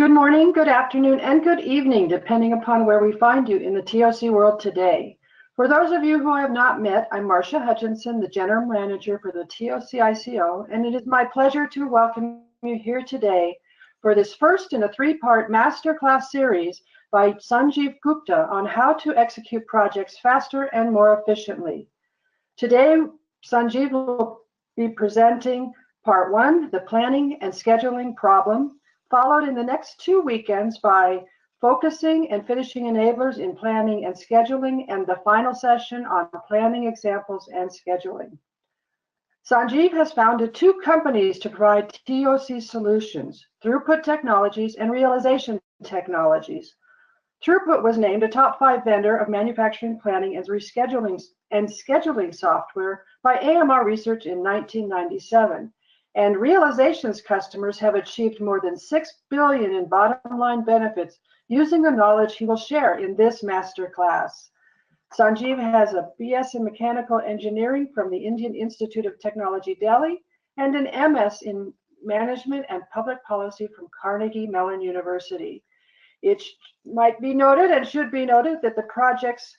Good morning, good afternoon, and good evening, depending upon where we find you in the TOC world today. For those of you who I have not met, I'm Marcia Hutchinson, the General Manager for the TOC ICO, and it is my pleasure to welcome you here today for this first in a three-part masterclass series by Sanjeev Gupta on how to execute projects faster and more efficiently. Today, Sanjeev will be presenting part one, the planning and scheduling problem, followed in the next 2 weekends by focusing and finishing enablers in planning and scheduling, and the final session on planning examples and scheduling. Sanjeev has founded 2 companies to provide TOC solutions, Throughput Technologies and Realization Technologies. Throughput was named a top 5 vendor of manufacturing planning and scheduling software by AMR Research in 1997. And Realization's customers have achieved more than $6 billion in bottom line benefits using the knowledge he will share in this masterclass. Sanjeev has a BS in Mechanical Engineering from the Indian Institute of Technology, Delhi, and an MS in Management and Public Policy from Carnegie Mellon University. It might be noted and should be noted that the project's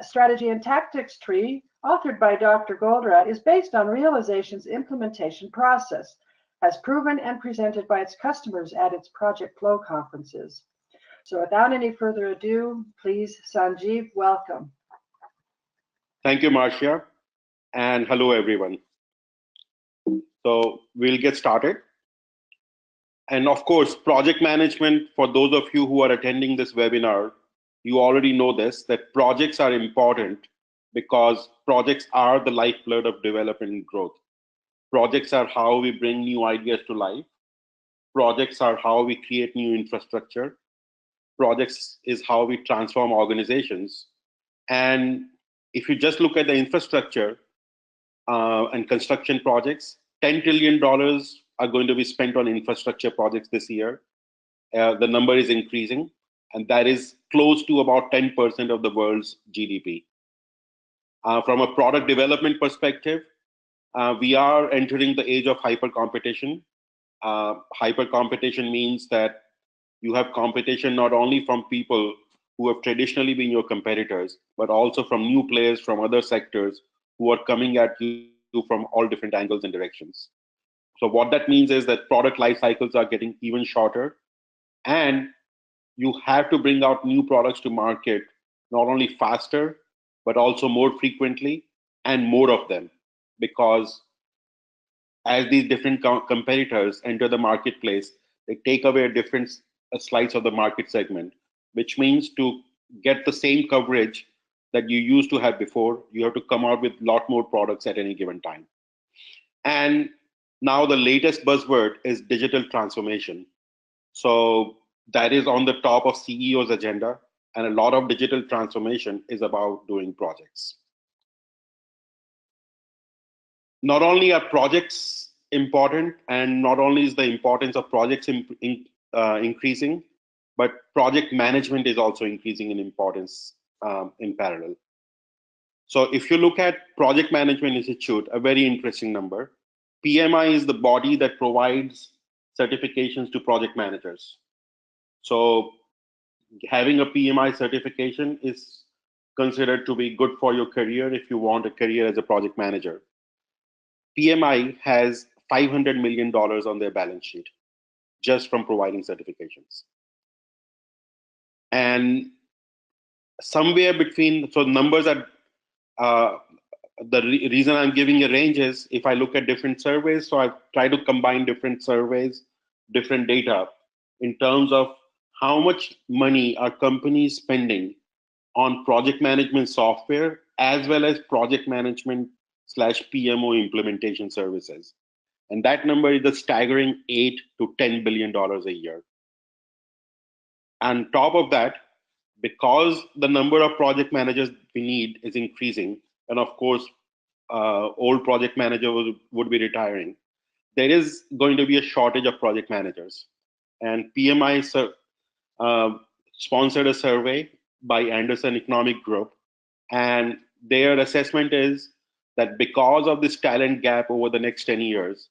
strategy and tactics tree, authored by Dr. Goldratt, is based on Realization's implementation process, as proven and presented by its customers at its Project Flow conferences. So without any further ado, please, Sanjeev, welcome. Thank you, Marcia, and hello, everyone. So we'll get started. And of course, project management, for those of you who are attending this webinar, you already know this, that projects are important because projects are the lifeblood of development and growth. Projects are how we bring new ideas to life. Projects are how we create new infrastructure. Projects is how we transform organizations. And if you just look at the infrastructure and construction projects, $10 trillion are going to be spent on infrastructure projects this year. The number is increasing, and that is close to about 10% of the world's GDP. From a product development perspective, we are entering the age of hyper-competition. Hyper-competition means that you have competition not only from people who have traditionally been your competitors, but also from new players from other sectors who are coming at you from all different angles and directions. So what that means is that product life cycles are getting even shorter, and you have to bring out new products to market not only faster, but also more frequently and more of them, because as these different competitors enter the marketplace, they take away a different slice of the market segment, which means to get the same coverage that you used to have before, you have to come out with a lot more products at any given time. And now the latest buzzword is digital transformation. So that is on the top of CEO's agenda, and a lot of digital transformation is about doing projects. Not only are projects important, and not only is the importance of projects increasing, but project management is also increasing in importance in parallel. So if you look at Project Management Institute, a very interesting number, PMI is the body that provides certifications to project managers. So having a PMI certification is considered to be good for your career if you want a career as a project manager. PMI has $500 million on their balance sheet just from providing certifications. And somewhere between, so numbers are, the reason I'm giving a range is if I look at different surveys, so I've tried to combine different surveys, different data in terms of how much money are companies spending on project management software as well as project management / PMO implementation services. And that number is a staggering $8 to $10 billion a year. On top of that, because the number of project managers we need is increasing, and of course, old project managers would be retiring, there is going to be a shortage of project managers. And PMI sponsored a survey by Anderson Economic Group, and their assessment is that because of this talent gap over the next 10 years,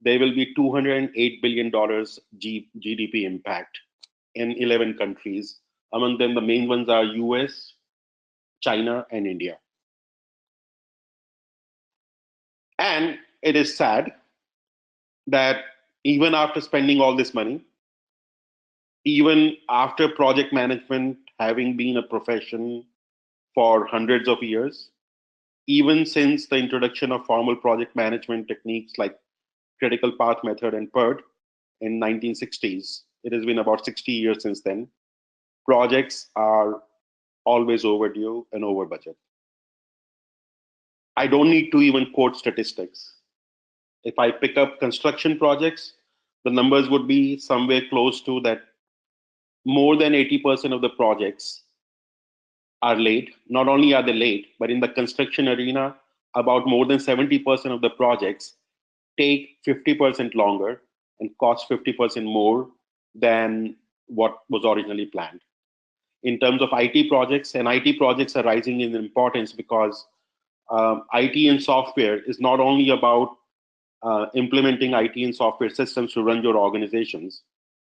there will be $208 billion GDP impact in 11 countries. Among them, the main ones are US, China, and India. And it is sad that even after spending all this money, even after project management having been a profession for hundreds of years, even since the introduction of formal project management techniques like critical path method and PERT in 1960s, it has been about 60 years since then, projects are always overdue and over budget. I don't need to even quote statistics. If I pick up construction projects, the numbers would be somewhere close to that. More than 80% of the projects are late. Not only are they late, but in the construction arena, about more than 70% of the projects take 50% longer and cost 50% more than what was originally planned. In terms of IT projects, and IT projects are rising in importance because IT and software is not only about implementing IT and software systems to run your organizations,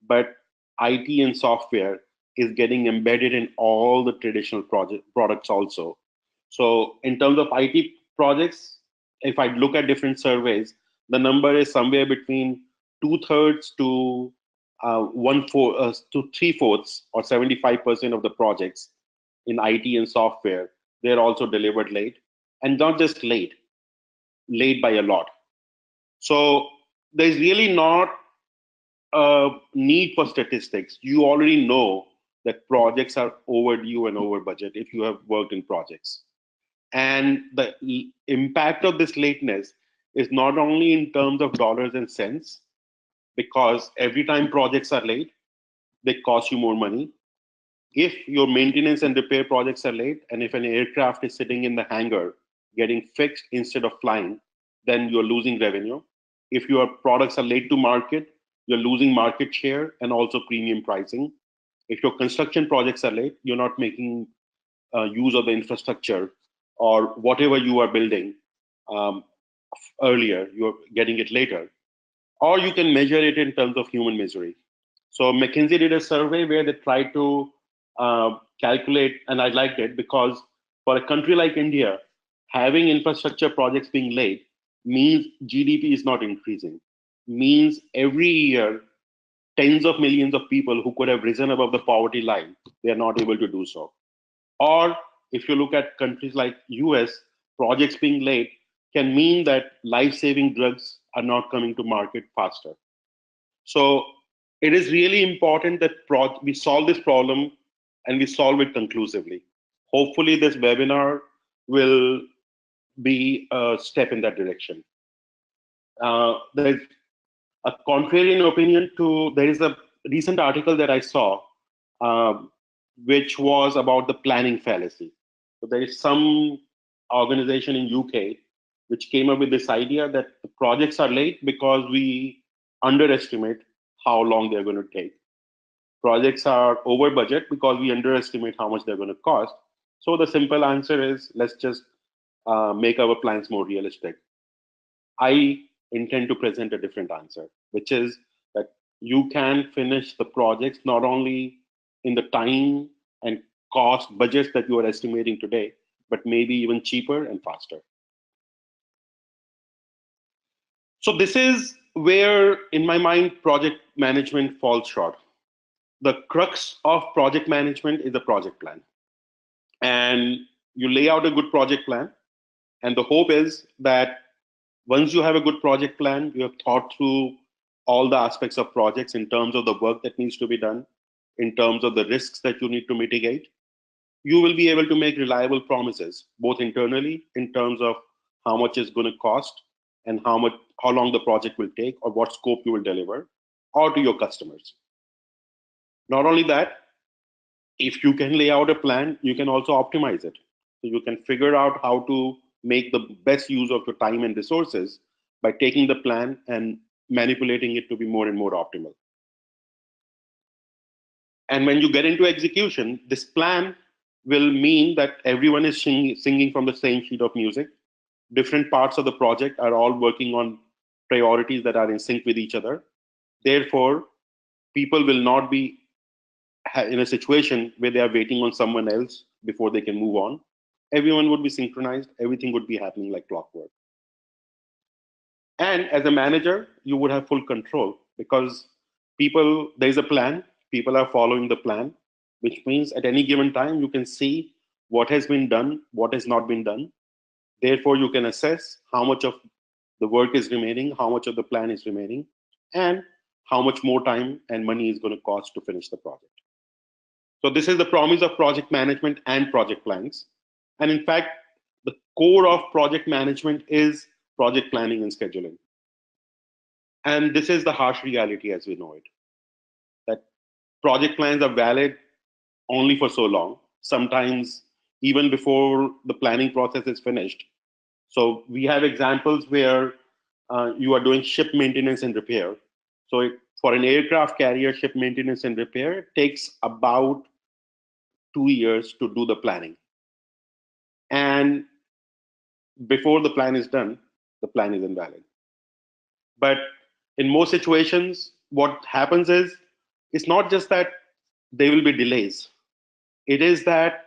but IT and software is getting embedded in all the traditional products also. So in terms of IT projects, if I look at different surveys, the number is somewhere between 2/3 to 1/4 to 3/4 or 75% of the projects in IT and software, they're also delivered late, and not just late, late by a lot. So there's really not a need for statistics. You already know that projects are overdue and over budget if you have worked in projects. And the impact of this lateness is not only in terms of dollars and cents, because every time projects are late, they cost you more money. If your maintenance and repair projects are late, and if an aircraft is sitting in the hangar getting fixed instead of flying, then you're losing revenue. If your products are late to market, you're losing market share and also premium pricing. If your construction projects are late, you're not making use of the infrastructure or whatever you are building earlier, you're getting it later. Or you can measure it in terms of human misery. So McKinsey did a survey where they tried to calculate, and I liked it because for a country like India, having infrastructure projects being late means GDP is not increasing, means every year tens of millions of people who could have risen above the poverty line, they are not able to do so. Or if you look at countries like US, projects being late can mean that life-saving drugs are not coming to market faster. So it is really important that we solve this problem and we solve it conclusively. Hopefully this webinar will be a step in that direction. There's a contrarian opinion to, there is a recent article that I saw, which was about the planning fallacy. So there is some organization in UK which came up with this idea that the projects are late because we underestimate how long they're going to take. Projects are over budget because we underestimate how much they're going to cost. So the simple answer is let's just make our plans more realistic. I intend to present a different answer, which is that you can finish the projects not only in the time and cost budgets that you are estimating today, but maybe even cheaper and faster. So this is where, in my mind, project management falls short. The crux of project management is the project plan. And you lay out a good project plan. And the hope is that once you have a good project plan, you have thought through all the aspects of projects in terms of the work that needs to be done, in terms of the risks that you need to mitigate, you will be able to make reliable promises, both internally in terms of how much it's going to cost and how long the project will take or what scope you will deliver, or to your customers. Not only that, if you can lay out a plan, you can also optimize it. So you can figure out how to make the best use of your time and resources by taking the plan and manipulating it to be more and more optimal. And when you get into execution, this plan will mean that everyone is singing from the same sheet of music. Different parts of the project are all working on priorities that are in sync with each other. Therefore, people will not be in a situation where they are waiting on someone else before they can move on, everyone would be synchronized, everything would be happening like clockwork. And as a manager, you would have full control because there's a plan, people are following the plan, which means at any given time, you can see what has been done, what has not been done. Therefore, you can assess how much of the work is remaining, how much of the plan is remaining, and how much more time and money is going to cost to finish the project. So this is the promise of project management and project plans. And in fact, the core of project management is project planning and scheduling. And this is the harsh reality as we know it, that project plans are valid only for so long, sometimes even before the planning process is finished. So we have examples where you are doing ship maintenance and repair. So for an aircraft carrier, ship maintenance and repair takes about 2 years to do the planning. And before the plan is done, the plan is invalid. But in most situations, what happens is it's not just that there will be delays. It is that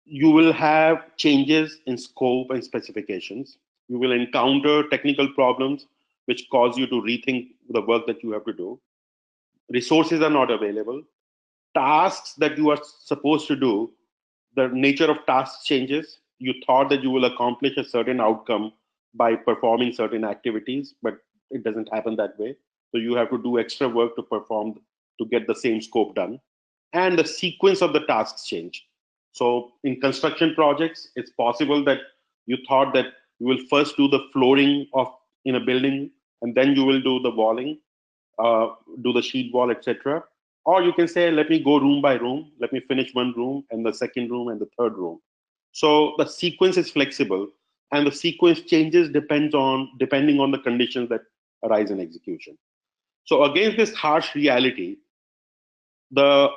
you will have changes in scope and specifications. You will encounter technical problems which cause you to rethink the work that you have to do. Resources are not available. Tasks that you are supposed to do, the nature of tasks changes. You thought that you will accomplish a certain outcome by performing certain activities, but it doesn't happen that way. So you have to do extra work to perform to get the same scope done. And the sequence of the tasks change. So in construction projects, it's possible that you thought that you will first do the flooring of in a building, and then you will do the walling, do the sheet wall, etc. Or you can say, let me go room by room. Let me finish one room and the second room and the third room. So the sequence is flexible, and the sequence changes depending on the conditions that arise in execution. So against this harsh reality, the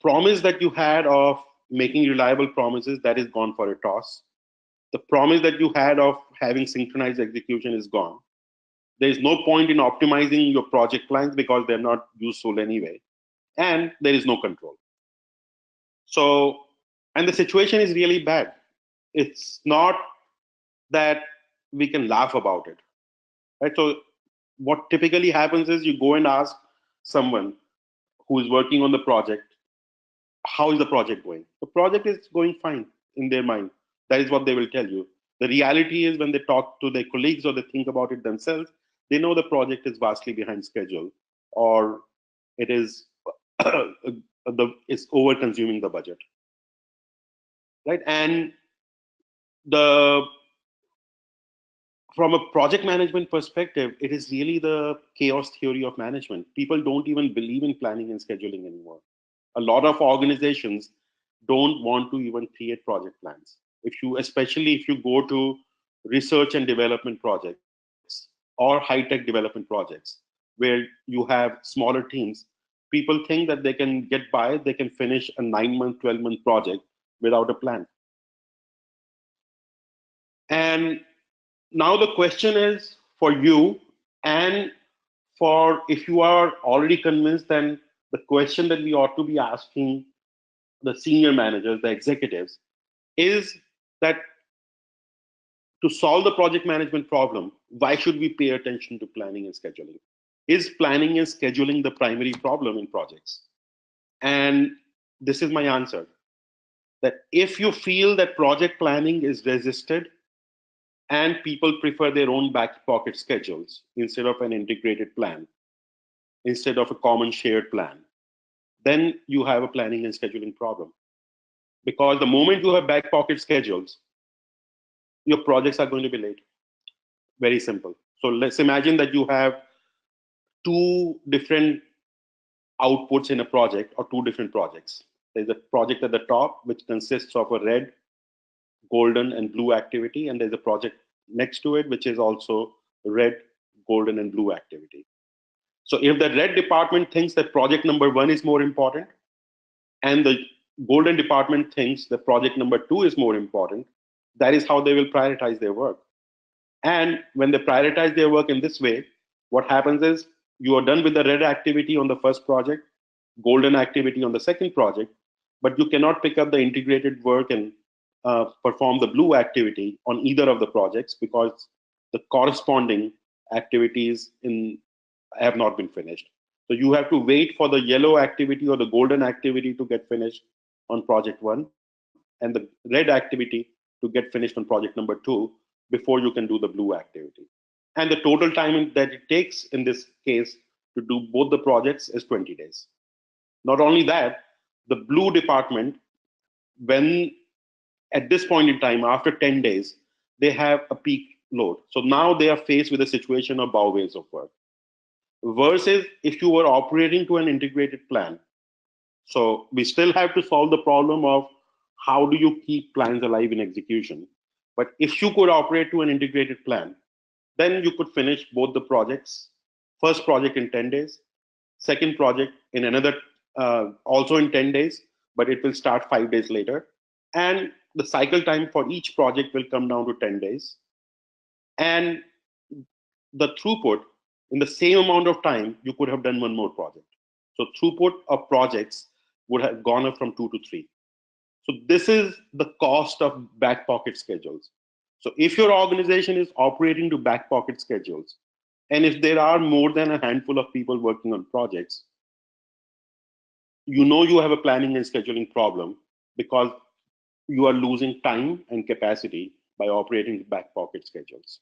promise that you had of making reliable promises, that is gone for a toss. The promise that you had of having synchronized execution is gone. There is no point in optimizing your project plans because they're not useful anyway. And there is no control. So, and the situation is really bad. It's not that we can laugh about it, right? So what typically happens is you go and ask someone who is working on the project, how is the project going? The project is going fine in their mind. That is what they will tell you. The reality is when they talk to their colleagues or they think about it themselves, they know the project is vastly behind schedule, or it is it's over consuming the budget, right? And the from a project management perspective, it is really the chaos theory of management. People don't even believe in planning and scheduling anymore. A lot of organizations don't want to even create project plans. Especially if you go to research and development projects or high-tech development projects, where you have smaller teams, people think that they can get by, they can finish a 9-month, 12-month project without a plan. And now the question is for you, and for if you are already convinced, then the question that we ought to be asking the senior managers, the executives, is that to solve the project management problem, why should we pay attention to planning and scheduling? Is planning and scheduling the primary problem in projects? And this is my answer, that if you feel that project planning is resisted and people prefer their own back pocket schedules instead of an integrated plan, instead of a common shared plan, then you have a planning and scheduling problem. Because the moment you have back pocket schedules, your projects are going to be late. Very simple. So let's imagine that you have two different outputs in a project or two different projects. There's a project at the top, which consists of a red, golden, and blue activity. And there's a project next to it, which is also red, golden, and blue activity. So if the red department thinks that project number 1 is more important, and the golden department thinks that project number 2 is more important, that is how they will prioritize their work. And when they prioritize their work in this way, what happens is you are done with the red activity on the first project, golden activity on the second project, but you cannot pick up the integrated work and perform the blue activity on either of the projects because the corresponding activities have not been finished. So you have to wait for the yellow activity or the golden activity to get finished on project one, and the red activity to get finished on project number two before you can do the blue activity. And the total time that it takes in this case to do both the projects is 20 days. Not only that, the blue department, when at this point in time, after 10 days, they have a peak load. So now they are faced with a situation of bow waves of work. Versus if you were operating to an integrated plan. So we still have to solve the problem of how do you keep plans alive in execution. But if you could operate to an integrated plan, then you could finish both the projects. First project in 10 days, second project in another, also in 10 days, but it will start 5 days later. And the cycle time for each project will come down to 10 days. And the throughput, in the same amount of time, you could have done one more project. So throughput of projects would have gone up from 2 to 3. So this is the cost of back pocket schedules. So if your organization is operating to back pocket schedules, and if there are more than a handful of people working on projects, you know you have a planning and scheduling problem because you are losing time and capacity by operating back pocket schedules.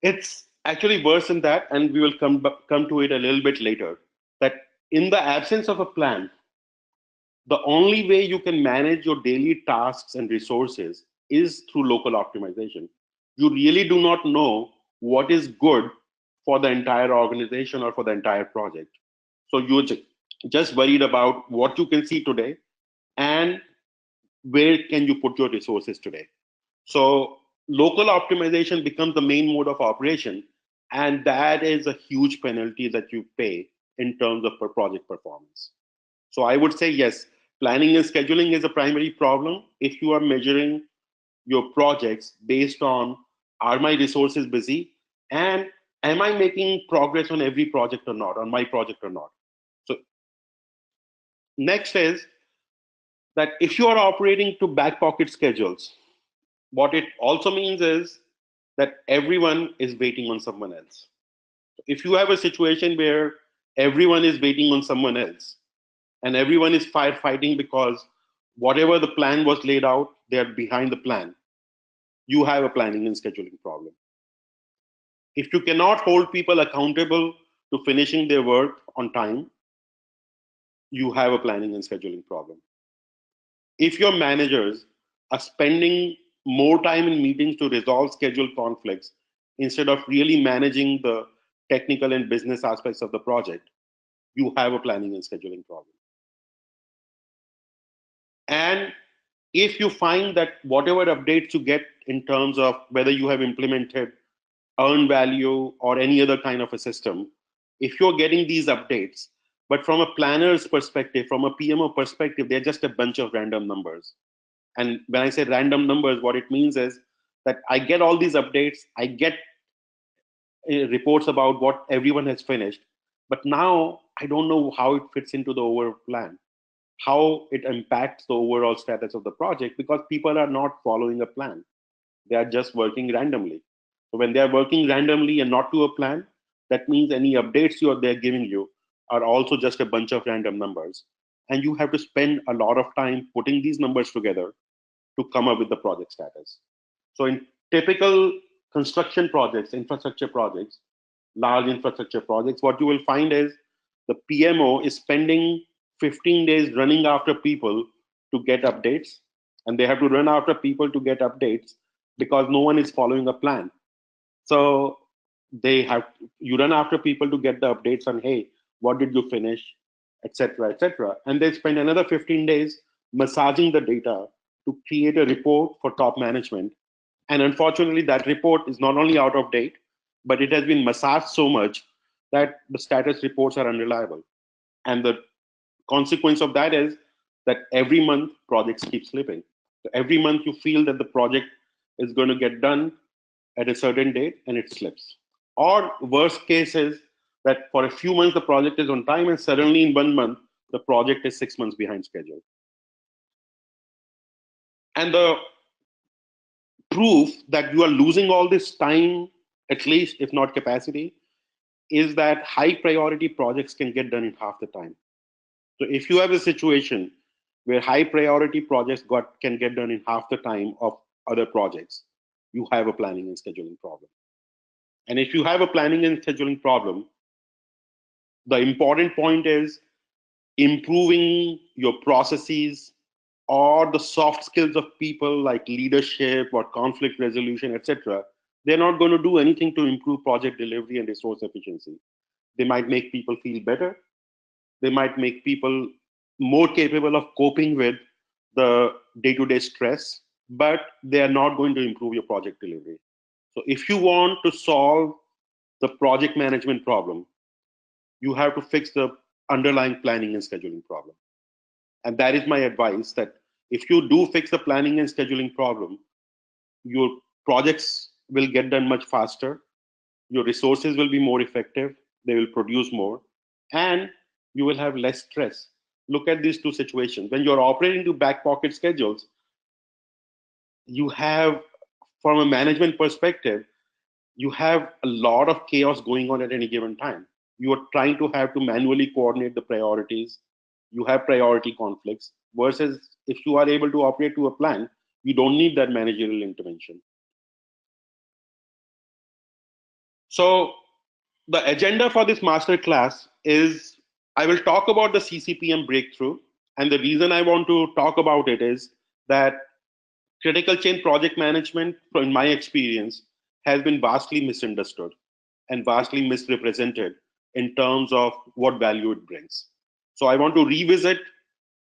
It's actually worse than that, and we will come to it a little bit later, that in the absence of a plan, the only way you can manage your daily tasks and resources is through local optimization. You really do not know what is good for the entire organization or for the entire project. So you're just worried about what you can see today and where can you put your resources today. So local optimization becomes the main mode of operation, and that is a huge penalty that you pay in terms of per project performance. So I would say yes, planning and scheduling is a primary problem if you are measuring your projects based on, are my resources busy, and am I making progress on every project or not, on my project or not. So next is that if you are operating to back pocket schedules, what it also means is that everyone is waiting on someone else. If you have a situation where everyone is waiting on someone else and everyone is firefighting because whatever the plan was laid out, they are behind the plan, you have a planning and scheduling problem. If you cannot hold people accountable to finishing their work on time, you have a planning and scheduling problem. If your managers are spending more time in meetings to resolve schedule conflicts instead of really managing the technical and business aspects of the project, you have a planning and scheduling problem. And if you find that whatever updates you get in terms of whether you have implemented earned value or any other kind of a system, if you're getting these updates, but from a planner's perspective, from a PMO perspective, they're just a bunch of random numbers. And when I say random numbers, what it means is that I get all these updates, I get reports about what everyone has finished, but now I don't know how it fits into the overall plan, how it impacts the overall status of the project, because people are not following a plan. They are just working randomly. So when they are working randomly and not to a plan, that means any updates they're giving you are also just a bunch of random numbers. And you have to spend a lot of time putting these numbers together to come up with the project status. So in typical construction projects, infrastructure projects, large infrastructure projects, what you will find is the PMO is spending 15 days running after people to get updates, and they have to run after people to get updates because no one is following a plan. So you run after people to get the updates on, hey, what did you finish, etc., etc., and they spend another 15 days massaging the data to create a report for top management. And unfortunately, that report is not only out of date, but it has been massaged so much that the status reports are unreliable. And the consequence of that is that every month projects keep slipping. So every month you feel that the project is going to get done at a certain date and it slips. Or worst case is that for a few months the project is on time, and suddenly in 1 month the project is 6 months behind schedule. And the proof that you are losing all this time, at least if not capacity, is that high priority projects can get done in half the time. So if you have a situation where high priority projects can get done in half the time of other projects, you have a planning and scheduling problem. And if you have a planning and scheduling problem, the important point is improving your processes or the soft skills of people like leadership or conflict resolution, etc. They're not going to do anything to improve project delivery and resource efficiency. They might make people feel better. They might make people more capable of coping with the day-to-day stress, but they are not going to improve your project delivery. So if you want to solve the project management problem, you have to fix the underlying planning and scheduling problem. And that is my advice, that if you do fix the planning and scheduling problem, your projects will get done much faster, your resources will be more effective, they will produce more, and you will have less stress. Look at these two situations. When you're operating to back pocket schedules, you have, from a management perspective, you have a lot of chaos going on at any given time. You are trying to have to manually coordinate the priorities. You have priority conflicts, versus if you are able to operate to a plan, you don't need that managerial intervention. So the agenda for this master class is, I will talk about the SiCPM breakthrough. And the reason I want to talk about it is that critical chain project management, in my experience, has been vastly misunderstood and vastly misrepresented in terms of what value it brings. So I want to revisit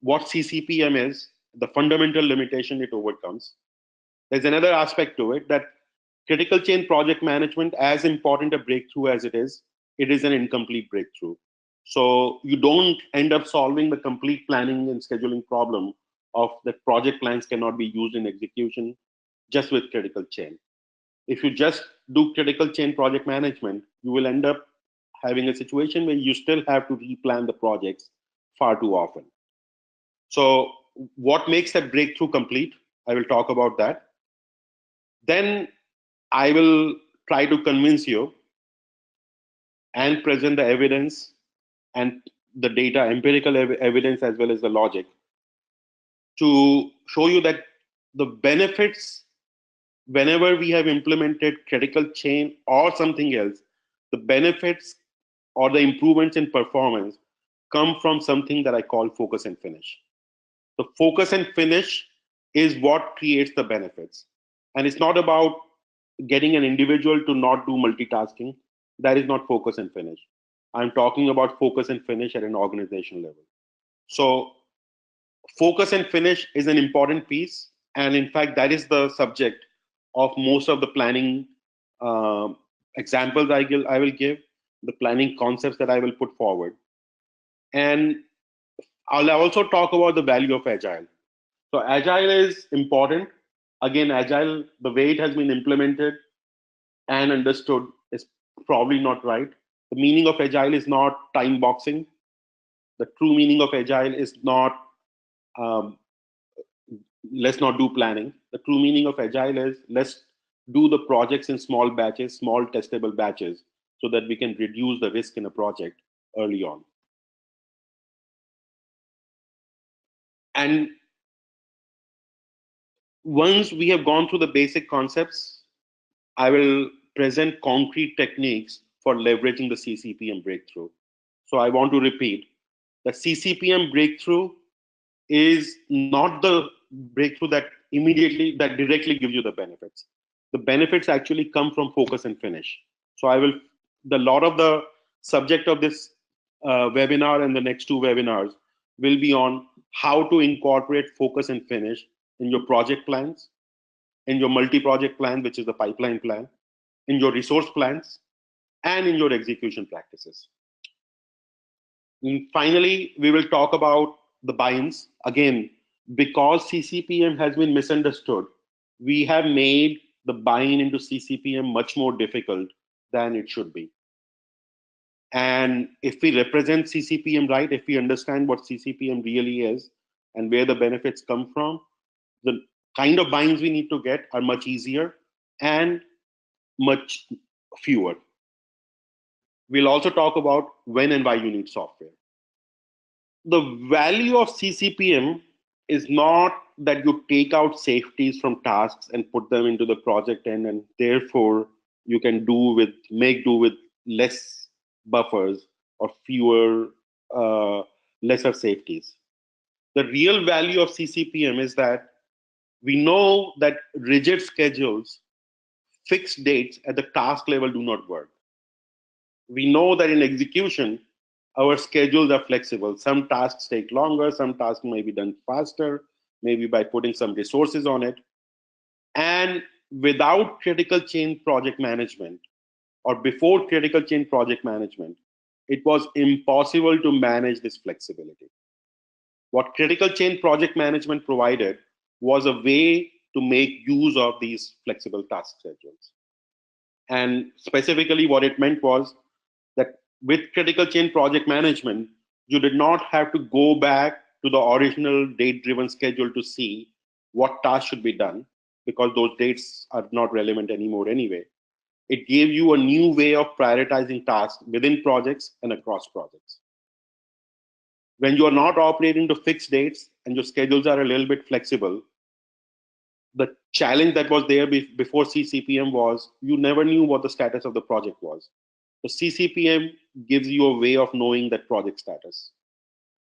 what SiCPM is, the fundamental limitation it overcomes. There's another aspect to it, that critical chain project management, as important a breakthrough as it is an incomplete breakthrough. So you don't end up solving the complete planning and scheduling problem of that project plans cannot be used in execution just with critical chain. If you just do critical chain project management, you will end up having a situation where you still have to replan the projects far too often. So what makes that breakthrough complete? I will talk about that. Then I will try to convince you and present the evidence and the data, empirical evidence, as well as the logic, to show you that the benefits, whenever we have implemented critical chain or something else, the benefits or the improvements in performance come from something that I call focus and finish. The focus and finish is what creates the benefits. And it's not about getting an individual to not do multitasking. That is not focus and finish. I'm talking about focus and finish at an organization level. So focus and finish is an important piece. And in fact, that is the subject of most of the planning examples I will give, the planning concepts that I will put forward. And I'll also talk about the value of agile. So agile is important. Again, agile, the way it has been implemented and understood, is probably not right. The meaning of agile is not time boxing. The true meaning of agile is not let's not do planning. The true meaning of agile is let's do the projects in small batches, small testable batches, so that we can reduce the risk in a project early on. And once we have gone through the basic concepts, I will present concrete techniques for leveraging the SiCPM breakthrough. So I want to repeat, the SiCPM breakthrough is not the breakthrough that directly gives you the benefits. The benefits actually come from focus and finish. So the lot of the subject of this webinar and the next two webinars will be on how to incorporate focus and finish in your project plans, in your multi-project plan, which is the pipeline plan, in your resource plans, and in your execution practices. And finally, we will talk about the buy-ins. Again, because SiCPM has been misunderstood, we have made the buy-in into SiCPM much more difficult than it should be. And if we represent CCPM right, if we understand what CCPM really is and where the benefits come from, the kind of binds we need to get are much easier and much fewer. We'll also talk about when and why you need software. The value of CCPM is not that you take out safeties from tasks and put them into the project end, and therefore you can make do with less buffers or fewer lesser safeties. The real value of CCPM is that we know that rigid schedules, fixed dates at the task level do not work. We know that in execution, our schedules are flexible. Some tasks take longer, some tasks may be done faster, maybe by putting some resources on it. And without critical change project management, or before critical change project management, it was impossible to manage this flexibility. What critical change project management provided was a way to make use of these flexible task schedules. And specifically, what it meant was that with critical change project management, you did not have to go back to the original date-driven schedule to see what tasks should be done, because those dates are not relevant anymore anyway. It gave you a new way of prioritizing tasks within projects and across projects. When you are not operating to fixed dates and your schedules are a little bit flexible, the challenge that was there before CCPM was you never knew what the status of the project was. So CCPM gives you a way of knowing that project status.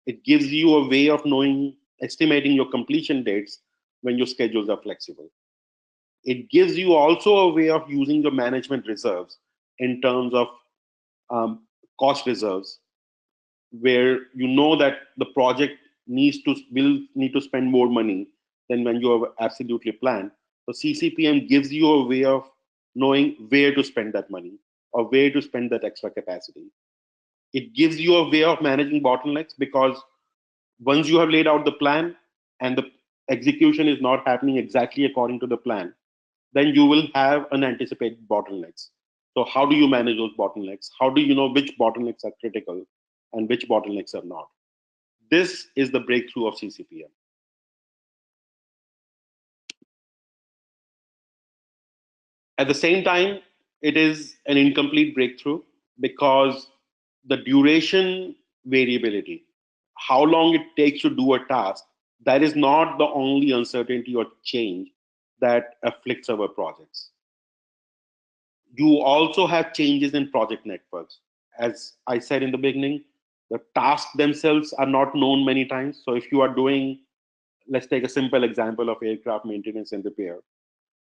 It gives you a way of estimating your completion dates when your schedules are flexible. It gives you also a way of using your management reserves in terms of cost reserves, where you know that the project will need to spend more money than when you have absolutely planned. So CCPM gives you a way of knowing where to spend that money or where to spend that extra capacity. It gives you a way of managing bottlenecks, because once you have laid out the plan and the execution is not happening exactly according to the plan, then you will have unanticipated bottlenecks. So how do you manage those bottlenecks? How do you know which bottlenecks are critical and which bottlenecks are not? This is the breakthrough of CCPM. At the same time, it is an incomplete breakthrough, because the duration variability, how long it takes to do a task, that is not the only uncertainty or change that afflicts our projects. You also have changes in project networks. As I said in the beginning, the tasks themselves are not known many times. So if you are doing, let's take a simple example of aircraft maintenance and repair.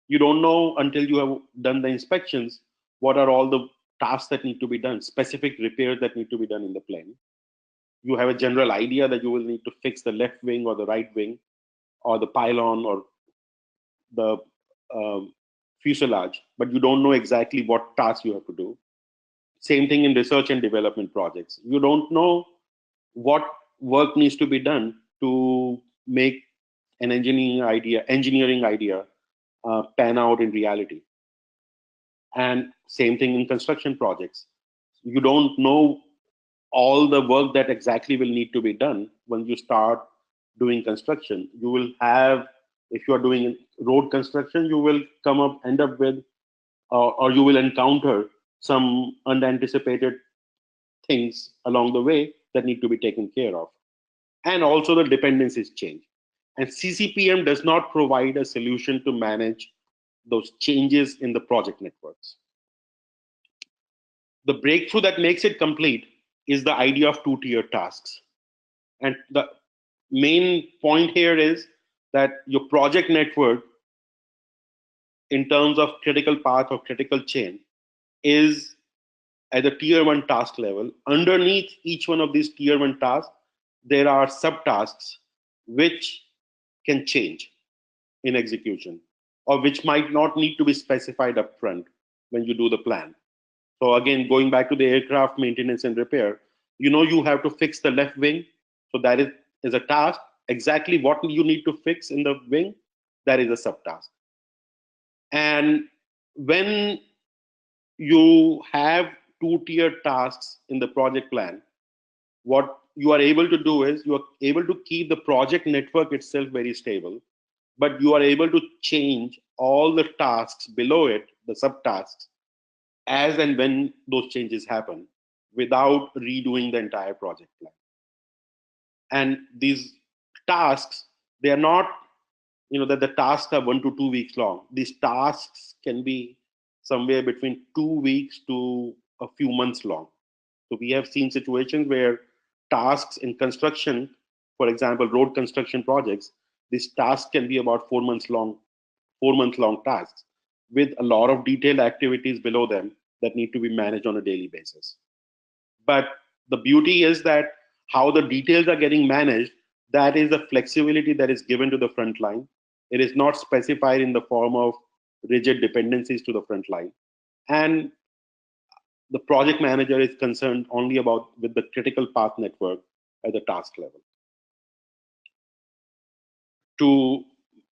You don't know until you have done the inspections what are all the tasks that need to be done, specific repairs that need to be done in the plane. You have a general idea that you will need to fix the left wing or the right wing or the pylon or the fuselage, but you don't know exactly what tasks you have to do. Same thing in research and development projects. You don't know what work needs to be done to make an engineering idea pan out in reality. And same thing in construction projects. You don't know all the work that exactly will need to be done when you start doing construction. You will have, if you are doing road construction, you will end up with, or you will encounter some unanticipated things along the way that need to be taken care of. And also the dependencies change. And CCPM does not provide a solution to manage those changes in the project networks. The breakthrough that makes it complete is the idea of two-tier tasks. And the main point here is that your project network, in terms of critical path or critical chain, is at the tier 1 task level. Underneath each one of these tier 1 tasks, there are subtasks which can change in execution, or which might not need to be specified upfront when you do the plan. So again, going back to the aircraft maintenance and repair, you have to fix the left wing. So that is a task. Exactly what you need to fix in the wing, that is a subtask. And when you have two-tier tasks in the project plan, what you are able to do is you are able to keep the project network itself very stable, but you are able to change all the tasks below it, the subtasks, as and when those changes happen without redoing the entire project plan. And these tasks, they are not, that the tasks are 1 to 2 weeks long. These tasks can be somewhere between 2 weeks to a few months long. So we have seen situations where tasks in construction, for example, road construction projects, these tasks can be about 4 months long, 4 month long tasks with a lot of detailed activities below them that need to be managed on a daily basis. But the beauty is that how the details are getting managed, that is the flexibility that is given to the front line. It is not specified in the form of rigid dependencies to the front line. And the project manager is concerned only about with the critical path network at the task level. To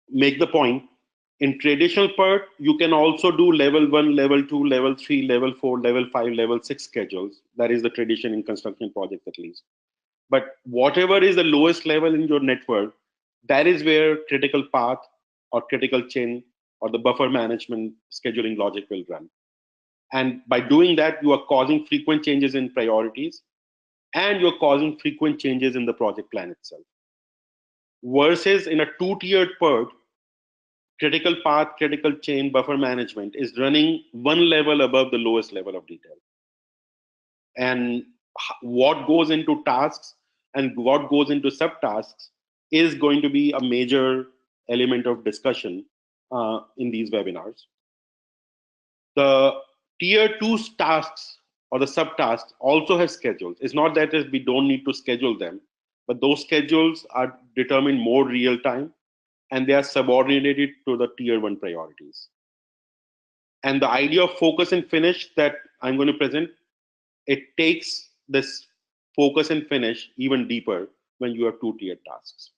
make the point, in traditional PERT, you can also do level 1, level 2, level 3, level 4, level 5, level 6 schedules. That is the tradition in construction projects at least. But whatever is the lowest level in your network, that is where critical path or critical chain or the buffer management scheduling logic will run. And by doing that, you are causing frequent changes in priorities and you're causing frequent changes in the project plan itself. Versus in a two-tiered PERT, critical path, critical chain, buffer management is running one level above the lowest level of detail. And what goes into tasks and what goes into subtasks is going to be a major element of discussion in these webinars. The tier 2 tasks or the subtasks also have schedules. It's not that we don't need to schedule them, but those schedules are determined more real time and they are subordinated to the tier 1 priorities. And the idea of focus and finish that I'm going to present, it takes this focus and finish even deeper when you have two-tiered tasks.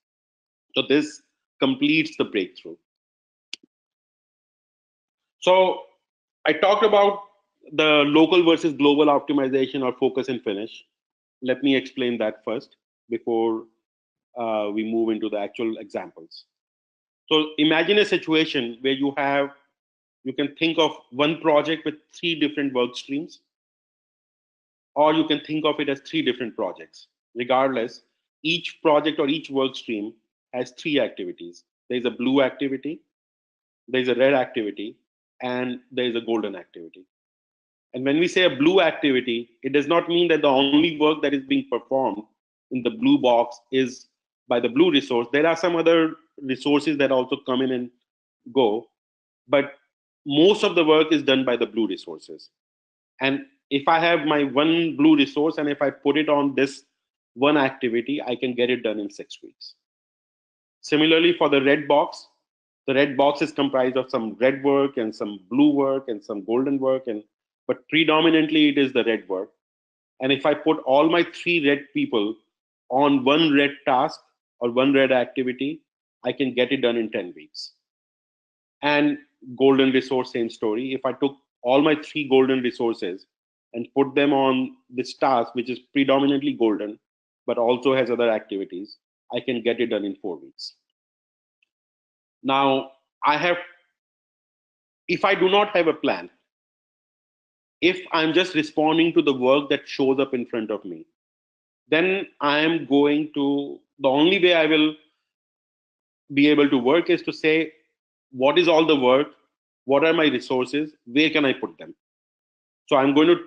So this completes the breakthrough. So I talked about the local versus global optimization or focus and finish. Let me explain that first before we move into the actual examples. So imagine a situation where you can think of one project with 3 different work streams, or you can think of it as 3 different projects. Regardless, each project or each work stream has 3 activities. There's a blue activity, there's a red activity, and there's a golden activity. And when we say a blue activity, it does not mean that the only work that is being performed in the blue box is by the blue resource. There are some other resources that also come in and go, but most of the work is done by the blue resources. And if I have my one blue resource and if I put it on this one activity, I can get it done in 6 weeks. Similarly, for the red box is comprised of some red work and some blue work and some golden work, but predominantly it is the red work. And if I put all my 3 red people on one red task or one red activity, I can get it done in 10 weeks. And golden resource, same story. If I took all my 3 golden resources and put them on this task, which is predominantly golden, but also has other activities, I can get it done in 4 weeks. Now, if I do not have a plan, if I'm just responding to the work that shows up in front of me, then the only way I will be able to work is to say, what is all the work? What are my resources? Where can I put them? So I'm going to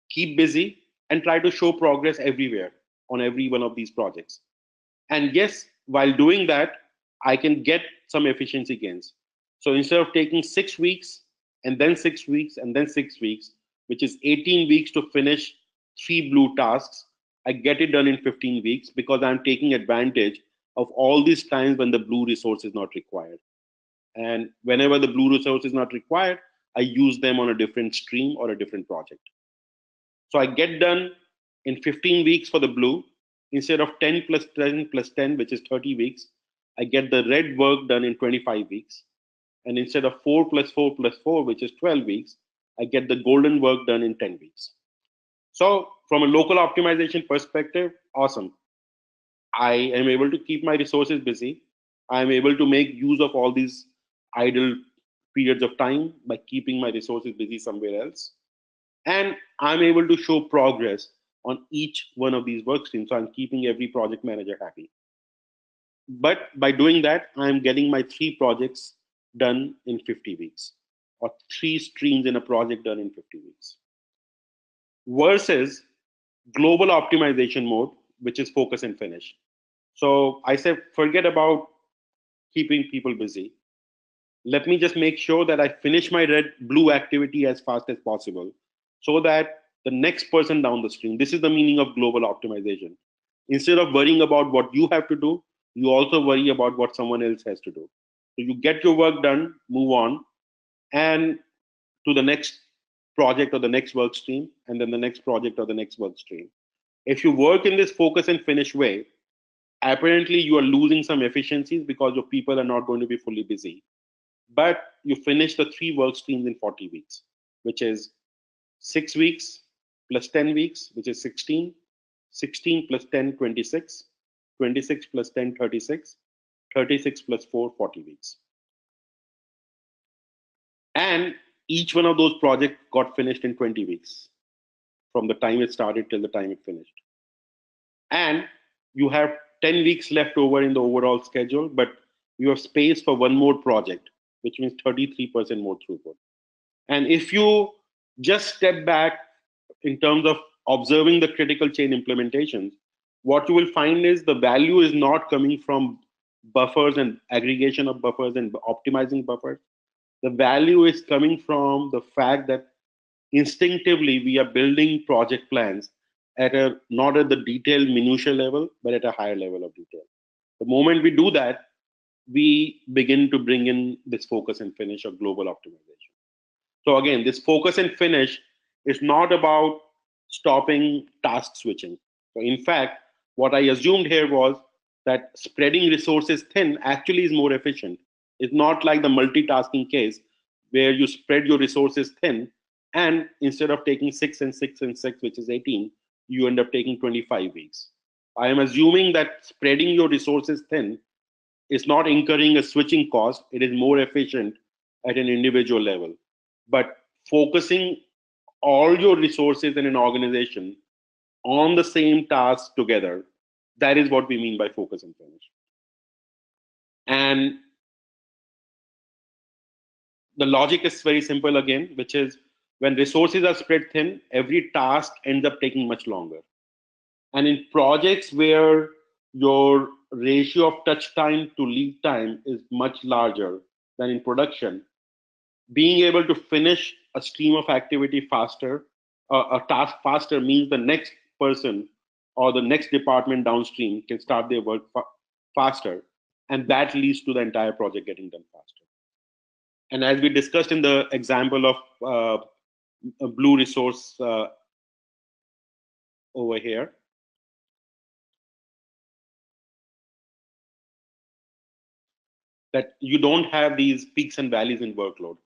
keep busy and try to show progress everywhere on every one of these projects. And yes, while doing that, I can get some efficiency gains. So instead of taking 6 weeks and then 6 weeks and then 6 weeks, which is 18 weeks to finish 3 blue tasks, I get it done in 15 weeks because I'm taking advantage of all these times when the blue resource is not required. And whenever the blue resource is not required, I use them on a different stream or a different project. So I get done in 15 weeks for the blue. Instead of 10 plus 10 plus 10, which is 30 weeks, I get the red work done in 25 weeks. And instead of 4 plus 4 plus 4, which is 12 weeks, I get the golden work done in 10 weeks. So from a local optimization perspective, awesome. I am able to keep my resources busy. I am able to make use of all these idle periods of time by keeping my resources busy somewhere else. And I'm able to show progress on each one of these work streams. So I'm keeping every project manager happy. But by doing that, I'm getting my 3 projects done in 50 weeks, or 3 streams in a project done in 50 weeks. Versus global optimization mode, which is focus and finish. So I said, forget about keeping people busy. Let me just make sure that I finish my red blue activity as fast as possible so that the next person down the stream, this is the meaning of global optimization. Instead of worrying about what you have to do, you also worry about what someone else has to do. So you get your work done, move on, and to the next project or the next work stream, and then the next project or the next work stream. If you work in this focus and finish way, apparently you are losing some efficiencies because your people are not going to be fully busy. But you finish the 3 work streams in 40 weeks, which is 6 weeks plus 10 weeks, which is 16, 16 plus 10, 26, 26 plus 10, 36, 36 plus 4, 40 weeks. And each one of those projects got finished in 20 weeks from the time it started till the time it finished. And you have 10 weeks left over in the overall schedule, but you have space for one more project, which means 33% more throughput. And if you just step back in terms of observing the critical chain implementations, what you will find is the value is not coming from buffers and aggregation of buffers and optimizing buffers. The value is coming from the fact that instinctively we are building project plans at a not at the detailed minutia level, but at a higher level of detail. The moment we do that, we begin to bring in this focus and finish of global optimization. So again, this focus and finish is not about stopping task switching. So in fact, what I assumed here was that spreading resources thin actually is more efficient. It's not like the multitasking case where you spread your resources thin and instead of taking 6 and 6 and 6, which is 18, you end up taking 25 weeks. I am assuming that spreading your resources thin is not incurring a switching cost. It is more efficient at an individual level. But focusing all your resources in an organization on the same task together, that is what we mean by focus and finish. And the logic is very simple again, which is when resources are spread thin, every task ends up taking much longer. And in projects where your ratio of touch time to lead time is much larger than in production, being able to finish a stream of activity faster, a task faster, means the next person or the next department downstream can start their work faster. And that leads to the entire project getting done faster. And as we discussed in the example of a blue resource over here, that you don't have these peaks and valleys in workload.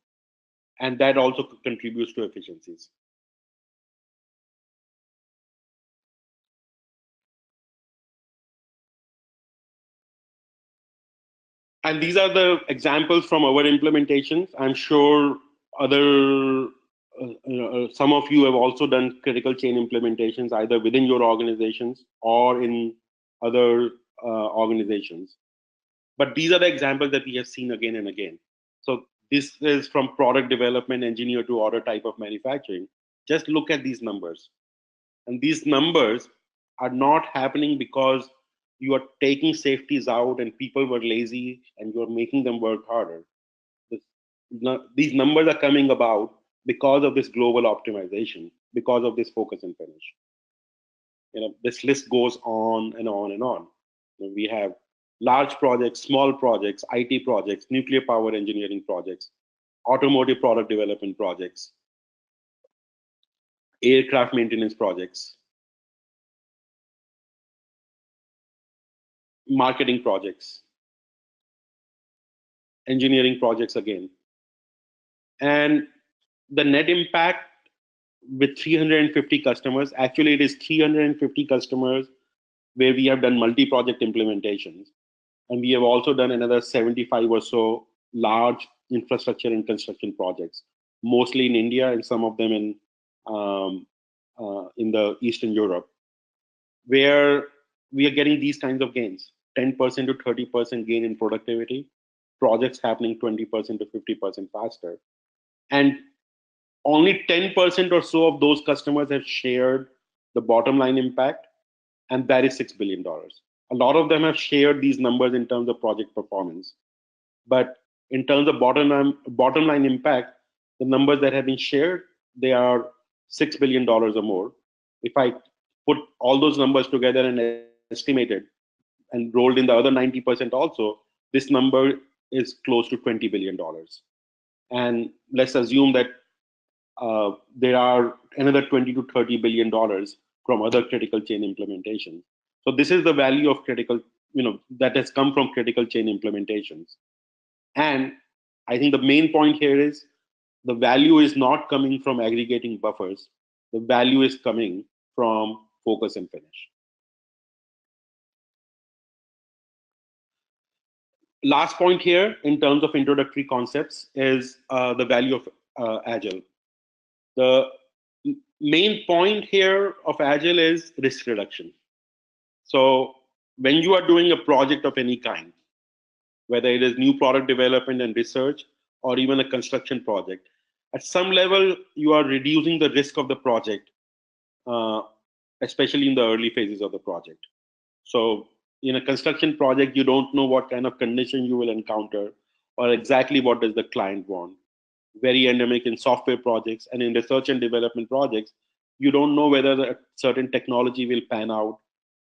And that also contributes to efficiencies. And these are the examples from our implementations. I'm sure some of you have also done critical chain implementations either within your organizations or in other organizations. But these are the examples that we have seen again and again. So this is from product development, engineer to order type of manufacturing. Just look at these numbers. And these numbers are not happening because you are taking safeties out and people were lazy and you're making them work harder. These numbers are coming about because of this global optimization, because of this focus and finish. This list goes on and on and on. We have large projects, small projects, IT projects, nuclear power engineering projects, automotive product development projects, aircraft maintenance projects, marketing projects, engineering projects again. And the net impact with 350 customers. Actually, it is 350 customers where we have done multi-project implementations. And we have also done another 75 or so large infrastructure and construction projects, mostly in India and some of them in the Eastern Europe, where we are getting these kinds of gains, 10% to 30% gain in productivity, projects happening 20% to 50% faster. And only 10% or so of those customers have shared the bottom line impact, and that is $6 billion. A lot of them have shared these numbers in terms of project performance. But in terms of bottom line impact, the numbers that have been shared, they are $6 billion or more. If I put all those numbers together and estimated and rolled in the other 90% also, this number is close to $20 billion. And let's assume that there are another 20 to 30 billion dollars from other critical chain implementations. So this is the value of critical, that has come from critical chain implementations. And I think the main point here is the value is not coming from aggregating buffers. The value is coming from focus and finish. Last point here in terms of introductory concepts is the value of Agile. The main point here of Agile is risk reduction. So when you are doing a project of any kind, whether it is new product development and research or even a construction project, at some level you are reducing the risk of the project, especially in the early phases of the project. So in a construction project, you don't know what kind of condition you will encounter or exactly what does the client want. Very endemic in software projects, and in research and development projects, you don't know whether a certain technology will pan out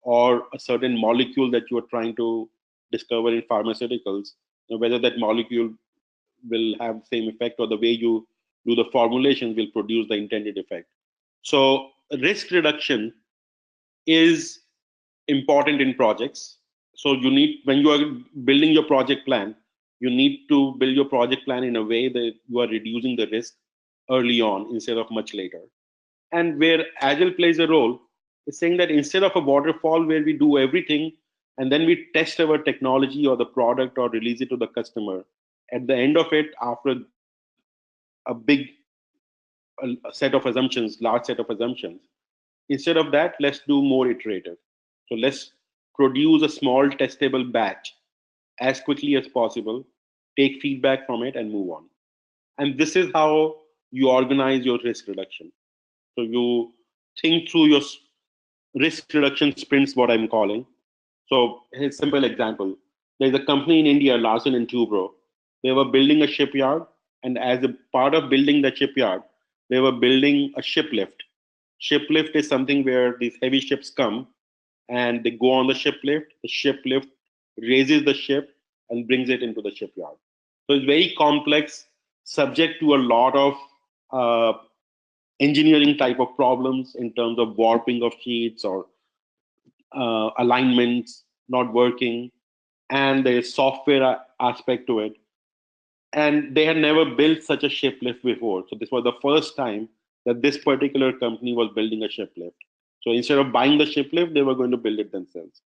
or a certain molecule that you are trying to discover in pharmaceuticals, whether that molecule will have the same effect or the way you do the formulations will produce the intended effect. So risk reduction is important in projects. So you need, when you are building your project plan, you need to build your project plan in a way that you are reducing the risk early on instead of much later. And where Agile plays a role is saying that instead of a waterfall where we do everything and then we test our technology or the product or release it to the customer, at the end of it, after a big set of assumptions, large set of assumptions, instead of that, let's do more iterative. So let's produce a small testable batch as quickly as possible, take feedback from it, and move on. And this is how you organize your risk reduction. So you think through your risk reduction sprints, what I'm calling. So here's a simple example. There's a company in India, Larsen and Toubro. They were building a shipyard, and as a part of building the shipyard, they were building a ship lift. Ship lift is something where these heavy ships come and they go on the ship lift. The ship lift raises the ship and brings it into the shipyard. So it's very complex, subject to a lot of engineering type of problems in terms of warping of sheets or alignments not working, and there's software aspect to it. And they had never built such a ship lift before. So this was the first time that this particular company was building a ship lift. So instead of buying the ship lift, they were going to build it themselves.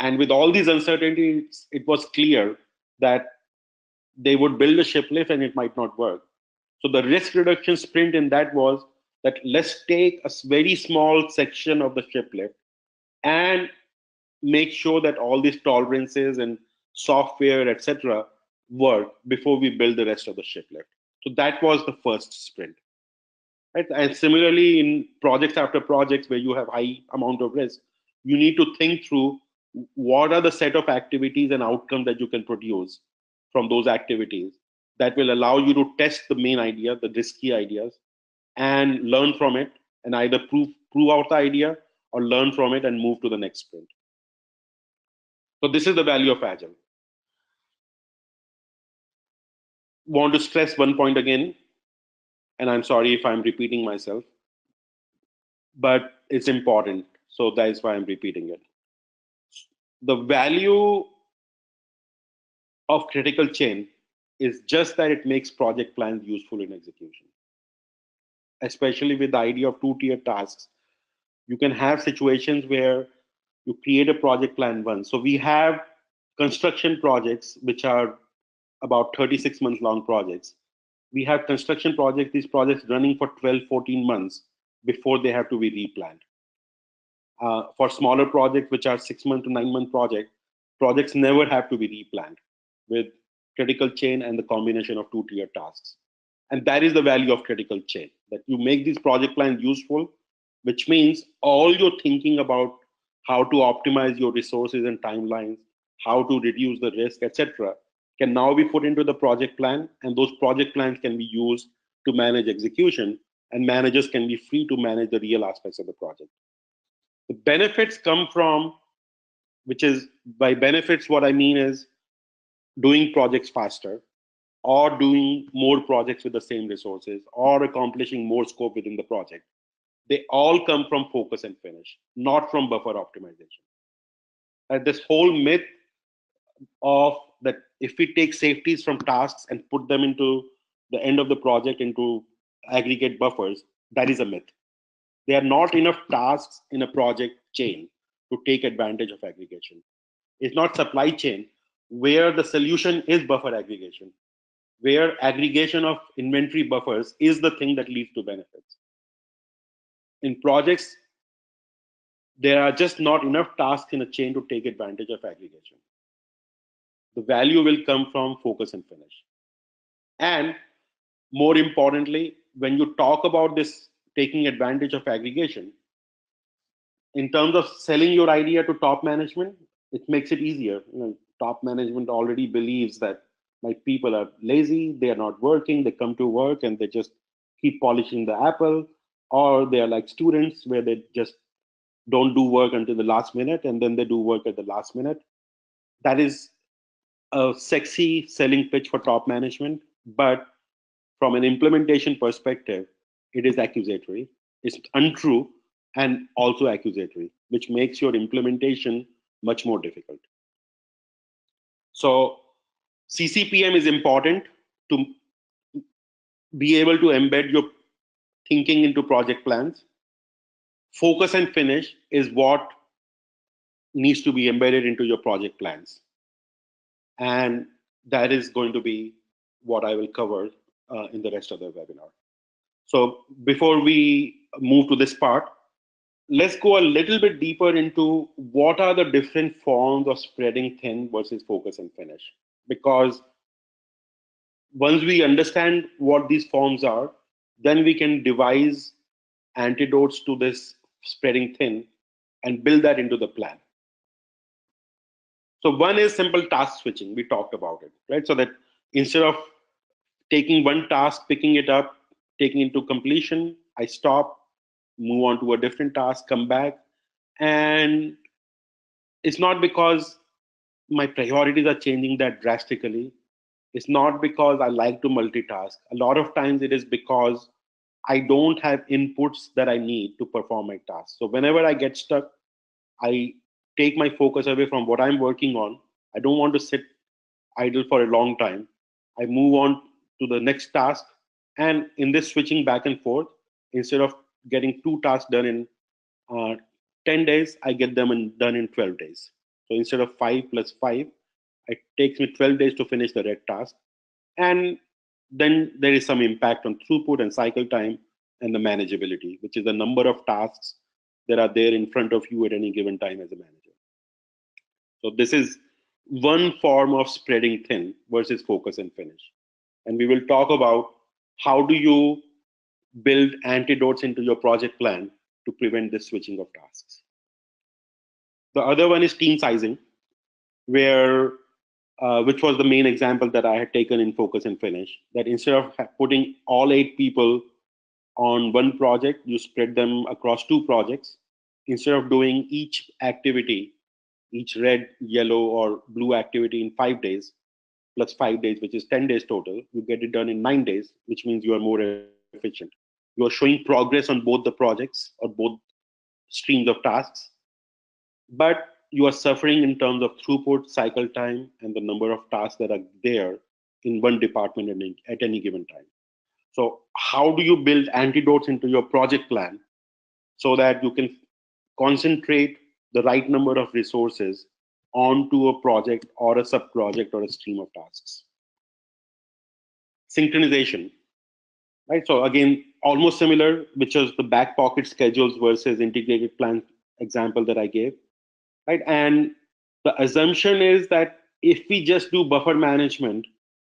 And with all these uncertainties, it was clear that they would build a ship lift and it might not work. So the risk reduction sprint in that was that let's take a very small section of the ship lift and make sure that all these tolerances and software, etc., work before we build the rest of the ship lift. So that was the first sprint. Right? And similarly, in projects after projects where you have high amount of risk, you need to think through what are the set of activities and outcomes that you can produce from those activities that will allow you to test the main idea, the risky ideas, and learn from it and either prove out the idea or learn from it and move to the next sprint. So this is the value of Agile. Want to stress one point again, and I'm sorry if I'm repeating myself, but it's important. So that's why I'm repeating it. The value of critical chain is just that it makes project plans useful in execution. especially with the idea of two-tier tasks, you can have situations where you create a project plan once. So we have construction projects which are about 36 months long projects. We have construction projects, these projects running for 12, 14 months before they have to be replanned. For smaller projects, which are 6 month to 9 month projects never have to be replanned with critical chain and the combination of two-tier tasks. And that is the value of critical chain, that you make these project plans useful, which means all your thinking about how to optimize your resources and timelines, how to reduce the risk, etc., can now be put into the project plan, and those project plans can be used to manage execution, and managers can be free to manage the real aspects of the project. The benefits come from, which is, by benefits, what I mean is doing projects faster, or doing more projects with the same resources, or accomplishing more scope within the project. They all come from focus and finish, not from buffer optimization. And this whole myth of that if we take safeties from tasks and put them into the end of the project into aggregate buffers, that is a myth. There are not enough tasks in a project chain to take advantage of aggregation. It's not supply chain where the solution is buffer aggregation, where aggregation of inventory buffers is the thing that leads to benefits. In projects, there are just not enough tasks in a chain to take advantage of aggregation. The value will come from focus and finish. And more importantly, when you talk about this taking advantage of aggregation, in terms of selling your idea to top management, it makes it easier. Top management already believes that my people are lazy, they are not working, they come to work and they just keep polishing the apple, or they are like students where they just don't do work until the last minute and then they do work at the last minute. That is a sexy selling pitch for top management, but from an implementation perspective, it is accusatory, it's untrue, and also accusatory, which makes your implementation much more difficult. So SiCPM is important to be able to embed your thinking into project plans. Focus and finish is what needs to be embedded into your project plans. And that is going to be what I will cover in the rest of the webinar. So before we move to this part, let's go a little bit deeper into what are the different forms of spreading thin versus focus and finish. Because once we understand what these forms are, then we can devise antidotes to this spreading thin and build that into the plan. So one is simple task switching. We talked about it, right? So that instead of taking one task, picking it up, taking it to completion, I stop, move on to a different task, come back. And it's not because my priorities are changing that drastically. It's not because I like to multitask. A lot of times it is because I don't have inputs that I need to perform my task. So whenever I get stuck, I take my focus away from what I'm working on. I don't want to sit idle for a long time. I move on to the next task. And in this switching back and forth, instead of getting two tasks done in 10 days, I get them done in 12 days. So instead of 5 plus 5, it takes me 12 days to finish the red task. And then there is some impact on throughput and cycle time and the manageability, which is the number of tasks that are there in front of you at any given time as a manager. So this is one form of spreading thin versus focus and finish. And we will talk about how do you build antidotes into your project plan to prevent this switching of tasks. The other one is team sizing, where which was the main example that I had taken in focus and finish, that instead of putting all 8 people on one project, you spread them across 2 projects. Instead of doing each activity, each red, yellow, or blue activity in 5 days, plus 5 days, which is 10 days total, you get it done in 9 days, which means you are more efficient. You are showing progress on both the projects or both streams of tasks, but you are suffering in terms of throughput, cycle time, and the number of tasks that are there in one department at any given time. So how do you build antidotes into your project plan so that you can concentrate the right number of resources onto a project or a sub project or a stream of tasks? Synchronization, right? So again, almost similar, which is the back pocket schedules versus integrated plan example that I gave, right? And the assumption is that if we just do buffer management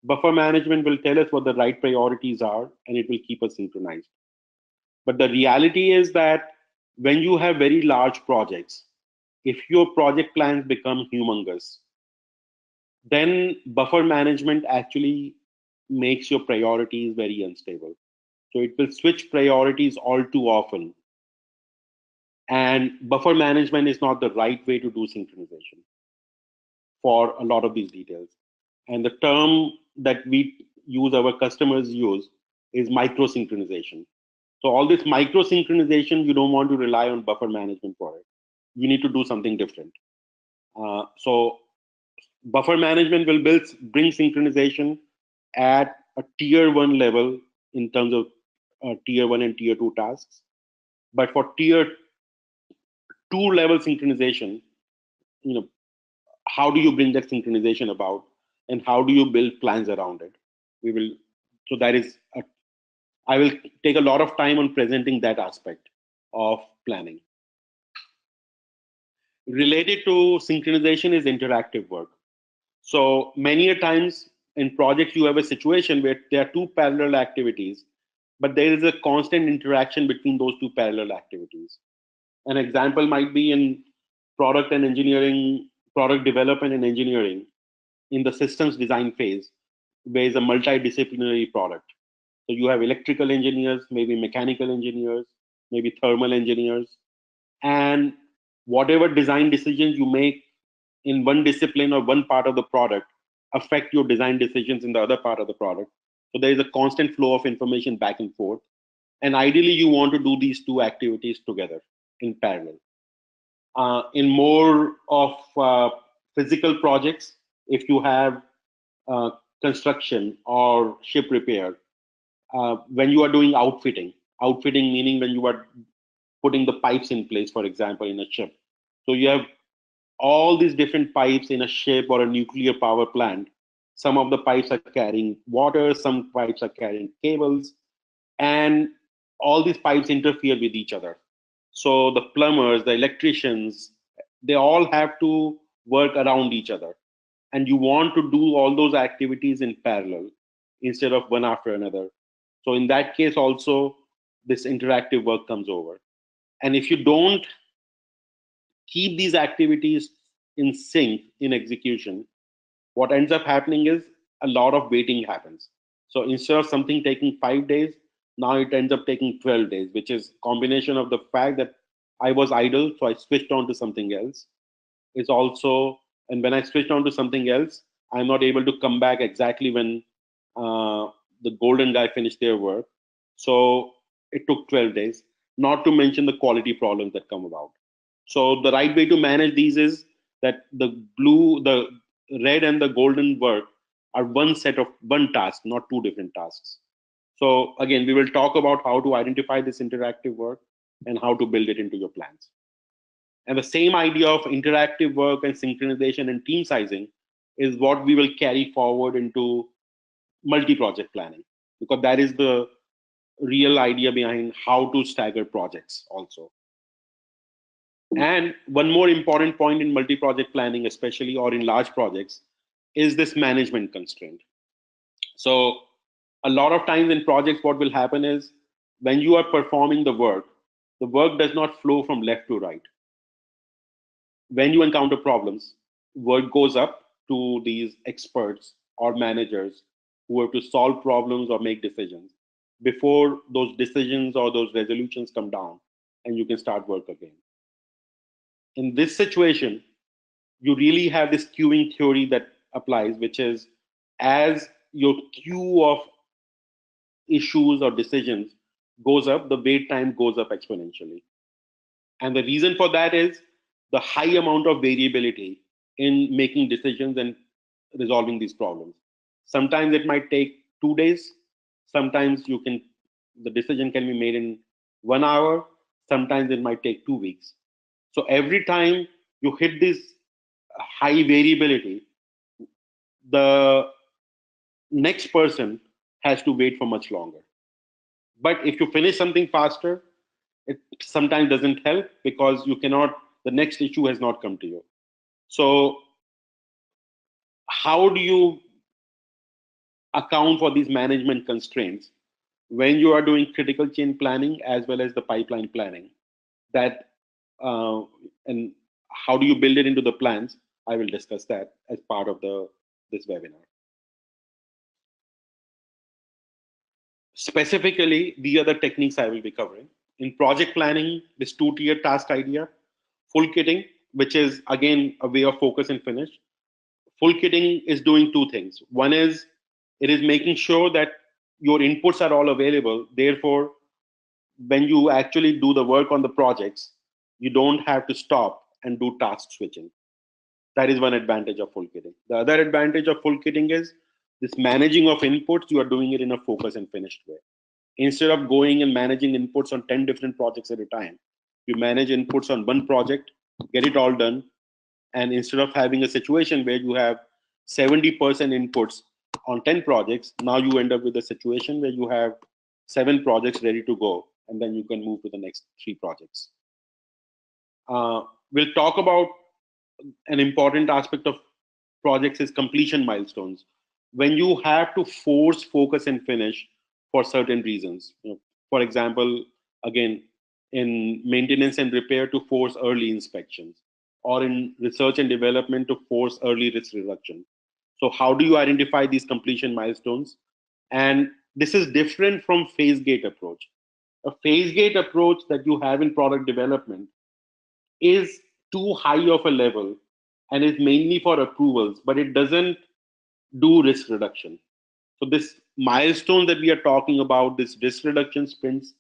will tell us what the right priorities are and it will keep us synchronized. But the reality is that when you have very large projects, if your project plans become humongous, then buffer management actually makes your priorities very unstable. So it will switch priorities all too often. And buffer management is not the right way to do synchronization for a lot of these details. And the term that we use, our customers use, is micro synchronization. So all this micro synchronization, you don't want to rely on buffer management for it. You need to do something different. So buffer management will bring synchronization at a tier one level in terms of tier one and tier two tasks. But for tier two level synchronization, you know, how do you bring that synchronization about, and how do you build plans around it? We will. So that is. I will take a lot of time on presenting that aspect of planning. Related to synchronization is interactive work. So many a times in projects, you have a situation where there are two parallel activities, but there is a constant interaction between those two parallel activities. An example might be in product and engineering, product development and engineering in the systems design phase, where is a multidisciplinary product. So you have electrical engineers, maybe mechanical engineers, maybe thermal engineers, and whatever design decisions you make in one discipline or one part of the product affect your design decisions in the other part of the product. So there is a constant flow of information back and forth. And ideally, you want to do these two activities together in parallel. In more of physical projects, if you have construction or ship repair, when you are doing outfitting meaning when you are putting the pipes in place, for example, in a ship. So you have all these different pipes in a ship or a nuclear power plant. Some of the pipes are carrying water, some pipes are carrying cables, and all these pipes interfere with each other. So the plumbers, the electricians, they all have to work around each other. And you want to do all those activities in parallel instead of one after another. So in that case, also, this interactive work comes over. And if you don't keep these activities in sync in execution, what ends up happening is a lot of waiting happens. So instead of something taking 5 days, now it ends up taking 12 days, which is combination of the fact that I was idle, so I switched on to something else. It's also, and when I switched on to something else, I'm not able to come back exactly when the golden guy finished their work. So it took 12 days, not to mention the quality problems that come about. So the right way to manage these is that the red and the golden work are one task, not two different tasks. So again, we will talk about how to identify this interactive work and how to build it into your plans. And the same idea of interactive work and synchronization and team sizing is what we will carry forward into multi-project planning, because that is the real idea behind how to stagger projects also. And one more important point in multi-project planning, especially or in large projects, is this management constraint. So a lot of times in projects, what will happen is when you are performing the work does not flow from left to right. When you encounter problems, work goes up to these experts or managers who have to solve problems or make decisions before those decisions or those resolutions come down and you can start work again. In this situation, you really have this queuing theory that applies, which is as your queue of issues or decisions goes up, the wait time goes up exponentially. And the reason for that is the high amount of variability in making decisions and resolving these problems. Sometimes it might take 2 days, Sometimes the decision can be made in 1 hour. Sometimes it might take 2 weeks. So every time you hit this high variability, the next person has to wait for much longer. But if you finish something faster, it sometimes doesn't help because the next issue has not come to you. So how do you account for these management constraints when you are doing critical chain planning as well as the pipeline planning? That and how do you build it into the plans? I will discuss that as part of this webinar. Specifically, these are the techniques I will be covering. In project planning, this two-tier task idea, full kitting, which is again a way of focus and finish. Full kitting is doing two things. One is it is making sure that your inputs are all available. Therefore, when you actually do the work on the projects, you don't have to stop and do task switching. That is one advantage of full kitting. The other advantage of full kitting is this managing of inputs, you are doing it in a focus and finished way. Instead of going and managing inputs on 10 different projects at a time, you manage inputs on one project, get it all done. And instead of having a situation where you have 70% inputs on 10 projects, now you end up with a situation where you have 7 projects ready to go, and then you can move to the next 3 projects. We'll talk about an important aspect of projects is completion milestones. When you have to force focus and finish for certain reasons. For example, again, in maintenance and repair to force early inspections, or in research and development to force early risk reduction. So how do you identify these completion milestones? And this is different from phase gate approach. A phase gate approach that you have in product development is too high of a level and is mainly for approvals, but it doesn't do risk reduction. So this milestone that we are talking about, this risk reduction sprints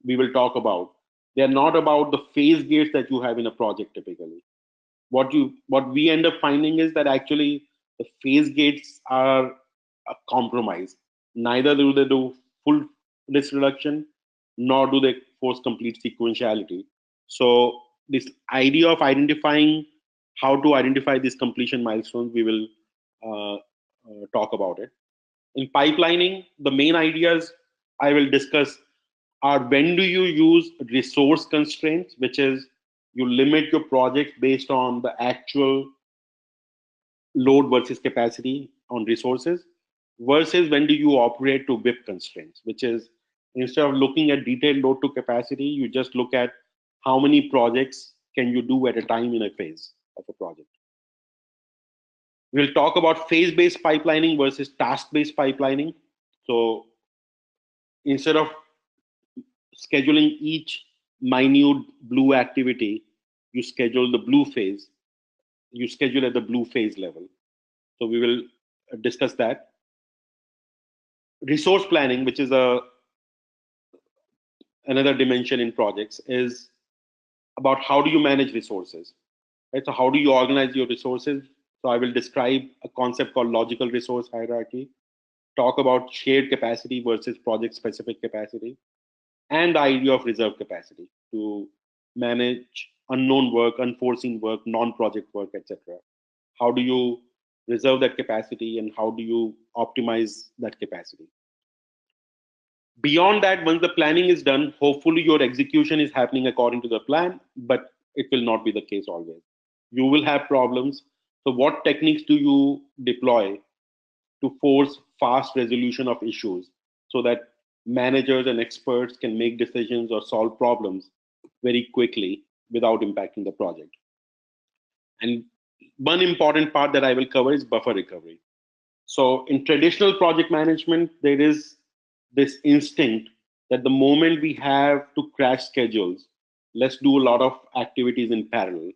we will talk about, they are not about the phase gates that you have in a project typically. What we end up finding is that actually the phase gates are a compromise. Neither do they do full risk reduction, nor do they force complete sequentiality. So this idea of identifying how to identify these completion milestones, we will talk about it. In pipelining, the main ideas I will discuss are when do you use resource constraints, which is you limit your project based on the actual load versus capacity on resources, versus when do you operate to WIP constraints, which is instead of looking at detailed load to capacity, you just look at how many projects can you do at a time in a phase of a project. We'll talk about phase-based pipelining versus task-based pipelining. So instead of scheduling each minute blue activity, you schedule the blue phase. You schedule at the blue phase level. So we will discuss that. Resource planning, which is another dimension in projects, is about how do you manage resources. Right? So how do you organize your resources? So I will describe a concept called logical resource hierarchy, talk about shared capacity versus project-specific capacity, and the idea of reserve capacity to manage unknown work, unforeseen work, non-project work, etc. How do you reserve that capacity and how do you optimize that capacity? Beyond that, once the planning is done, hopefully your execution is happening according to the plan, but it will not be the case always. You will have problems. So what techniques do you deploy to force fast resolution of issues so that managers and experts can make decisions or solve problems very quickly without impacting the project? And one important part that I will cover is buffer recovery. So in traditional project management, there is this instinct that the moment we have to crash schedules, let's do a lot of activities in parallel.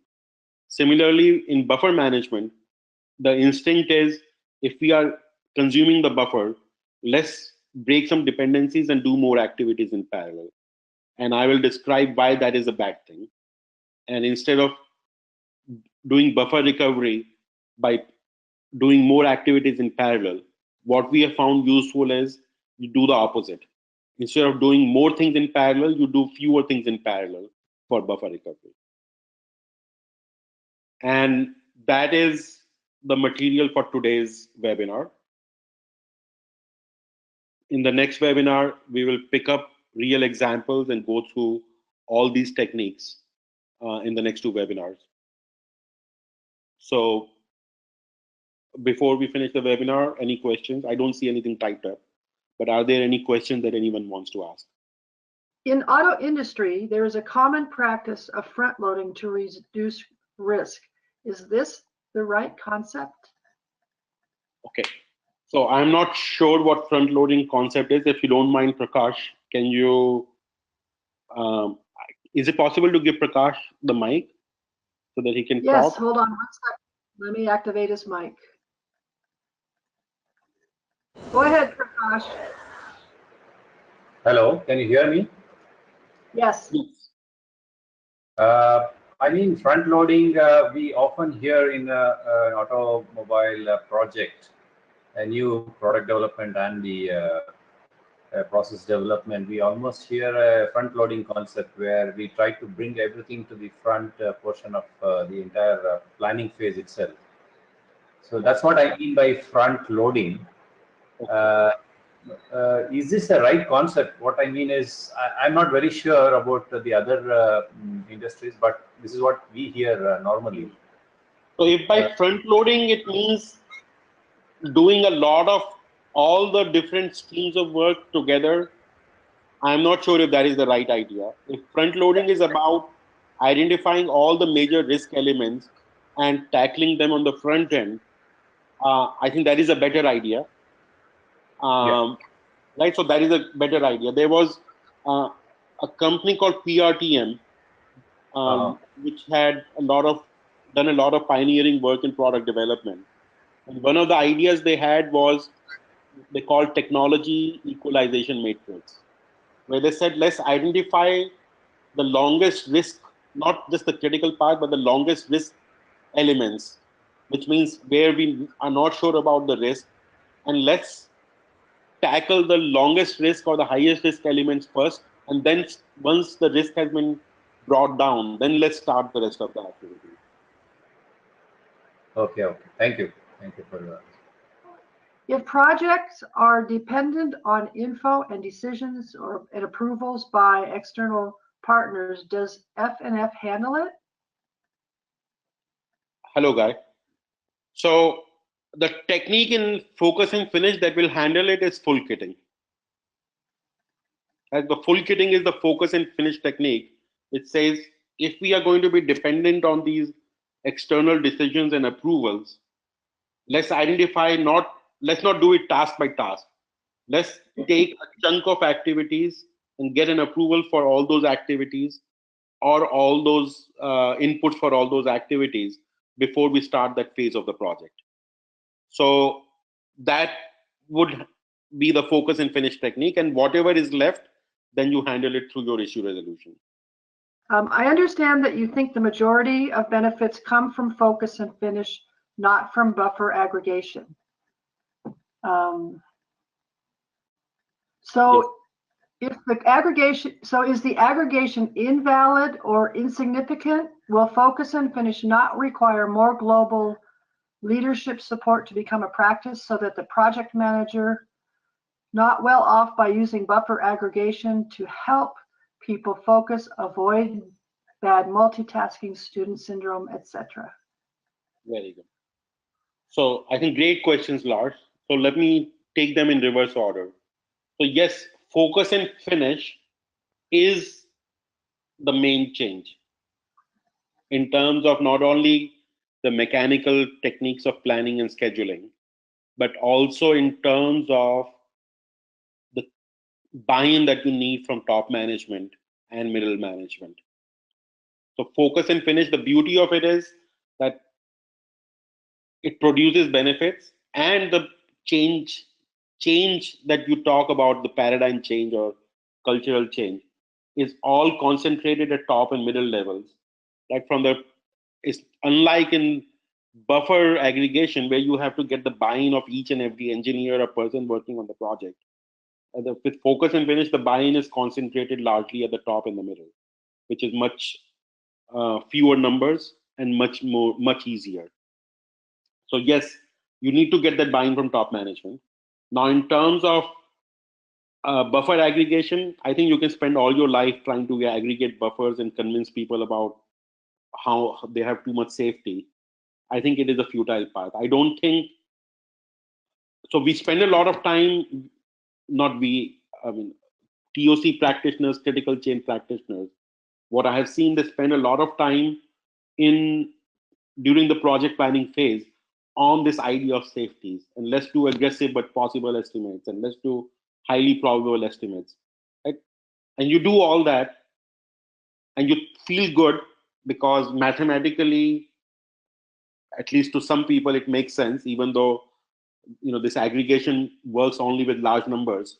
Similarly, in buffer management, the instinct is if we are consuming the buffer, let's break some dependencies and do more activities in parallel. And I will describe why that is a bad thing. And instead of doing buffer recovery by doing more activities in parallel, what we have found useful is you do the opposite. Instead of doing more things in parallel, you do fewer things in parallel for buffer recovery. And that is the material for today's webinar. In the next webinar, we will pick up real examples and go through all these techniques in the next two webinars. So before we finish the webinar, any questions? I don't see anything typed up, but are there any questions that anyone wants to ask? In auto industry, there is a common practice of front loading to reduce risk. Is this the right concept? Okay, so I'm not sure what front loading concept is. If you don't mind, Prakash, can you, is it possible to give Prakash the mic so that he can Yes, talk? hold on one second. Let me activate his mic. Go ahead, Prakash. Hello, can you hear me? Yes. Yes. I mean, front loading, we often hear in an automobile project, a new product development and the process development. We almost hear a front loading concept where we try to bring everything to the front portion of the entire planning phase itself. So that's what I mean by front loading. Is this the right concept? What I mean is, I'm not very sure about the other industries, but this is what we hear normally. So if by front loading, it means doing a lot of all the different streams of work together, I'm not sure if that is the right idea. If front loading is about identifying all the major risk elements and tackling them on the front end, I think that is a better idea. Right, so that is a better idea. There was a company called PRTM, which had done a lot of pioneering work in product development. And one of the ideas they had was they called technology equalization matrix, where they said, let's identify the longest risk, not just the critical part, but the longest risk elements, which means where we are not sure about the risk, and let's tackle the longest risk or the highest risk elements first, and then once the risk has been brought down, then let's start the rest of the activity. Okay. Thank you for that. If projects are dependent on info and decisions and approvals by external partners, does F&F handle it? Hello, Guy. So the technique in focus and finish that will handle it is full kitting. As the full kitting is the focus and finish technique, it says if we are going to be dependent on these external decisions and approvals, let's not do it task by task. Let's take a chunk of activities and get an approval for all those activities or all those inputs for all those activities before we start that phase of the project. So that would be the focus and finish technique, and whatever is left, then you handle it through your issue resolution. I understand that you think the majority of benefits come from focus and finish, not from buffer aggregation. So if the aggregation, so is the aggregation invalid or insignificant? Will focus and finish not require more global leadership support to become a practice so that the project manager not well off by using buffer aggregation to help people focus, avoid bad multitasking, student syndrome, etc.? Very good. So I think great questions, Lars. So let me take them in reverse order. So yes, focus and finish is the main change in terms of not only the mechanical techniques of planning and scheduling, but also in terms of the buy-in that you need from top management and middle management. So focus and finish, the beauty of it is that it produces benefits, and the change that you talk about, the paradigm change or cultural change, is all concentrated at top and middle levels. Like it's unlike in buffer aggregation where you have to get the buy-in of each and every engineer or person working on the project. With focus and finish, the buy-in is concentrated largely at the top and the middle, which is much fewer numbers and much easier. So yes, you need to get that buy-in from top management. Now, in terms of buffer aggregation, I think you can spend all your life trying to aggregate buffers and convince people about how they have too much safety. I think it is a futile path. I don't think so. We spend a lot of time, not we, I mean, TOC practitioners, critical chain practitioners. What I have seen, they spend a lot of time during the project planning phase on this idea of safeties, and let's do aggressive but possible estimates, and let's do highly probable estimates, right? And you do all that and you feel good because mathematically, at least to some people, it makes sense, even though this aggregation works only with large numbers.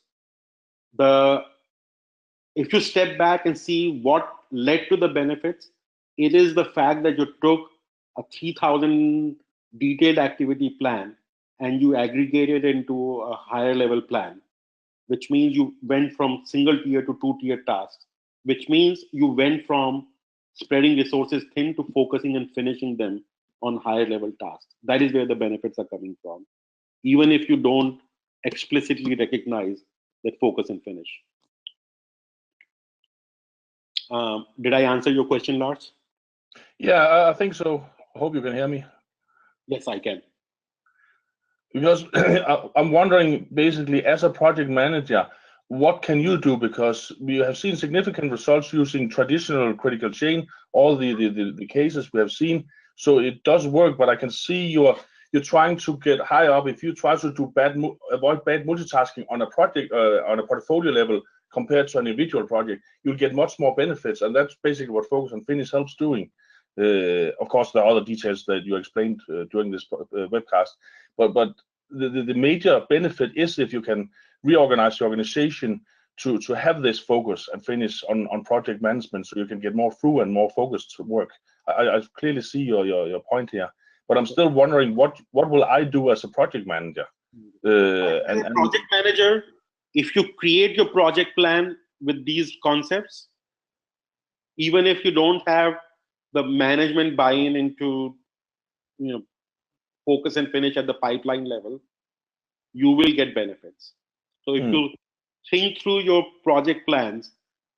If you step back and see what led to the benefits, it is the fact that you took a 3,000 detailed activity plan and you aggregated into a higher level plan, which means you went from single tier to 2-tier tasks, which means you went from spreading resources thin to focusing and finishing them on higher level tasks. That is where the benefits are coming from, even if you don't explicitly recognize that focus and finish. Did I answer your question, Lars? Yeah, I think so. I hope you can hear me. Yes, I can. Because I'm wondering, basically, as a project manager, what can you do? Because we have seen significant results using traditional critical chain, all the cases we have seen. So it does work, but I can see you're trying to get high up. If you try to avoid bad multitasking on a project, on a portfolio level, compared to an individual project, you'll get much more benefits, and that's basically what focus and finish helps doing. Of course, there are other details that you explained during this webcast, but the major benefit is if you can reorganize your organization to have this focus and finish on project management, so you can get more through and more focused to work. I clearly see your point here, but I'm still wondering what will I do as a project manager? And project manager, if you create your project plan with these concepts, even if you don't have the management buy-in into focus and finish at the pipeline level, you will get benefits. So if you think through your project plans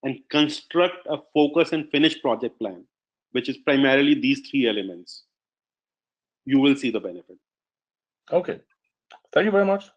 and construct a focus and finish project plan, which is primarily these 3 elements, you will see the benefit. Okay, thank you very much.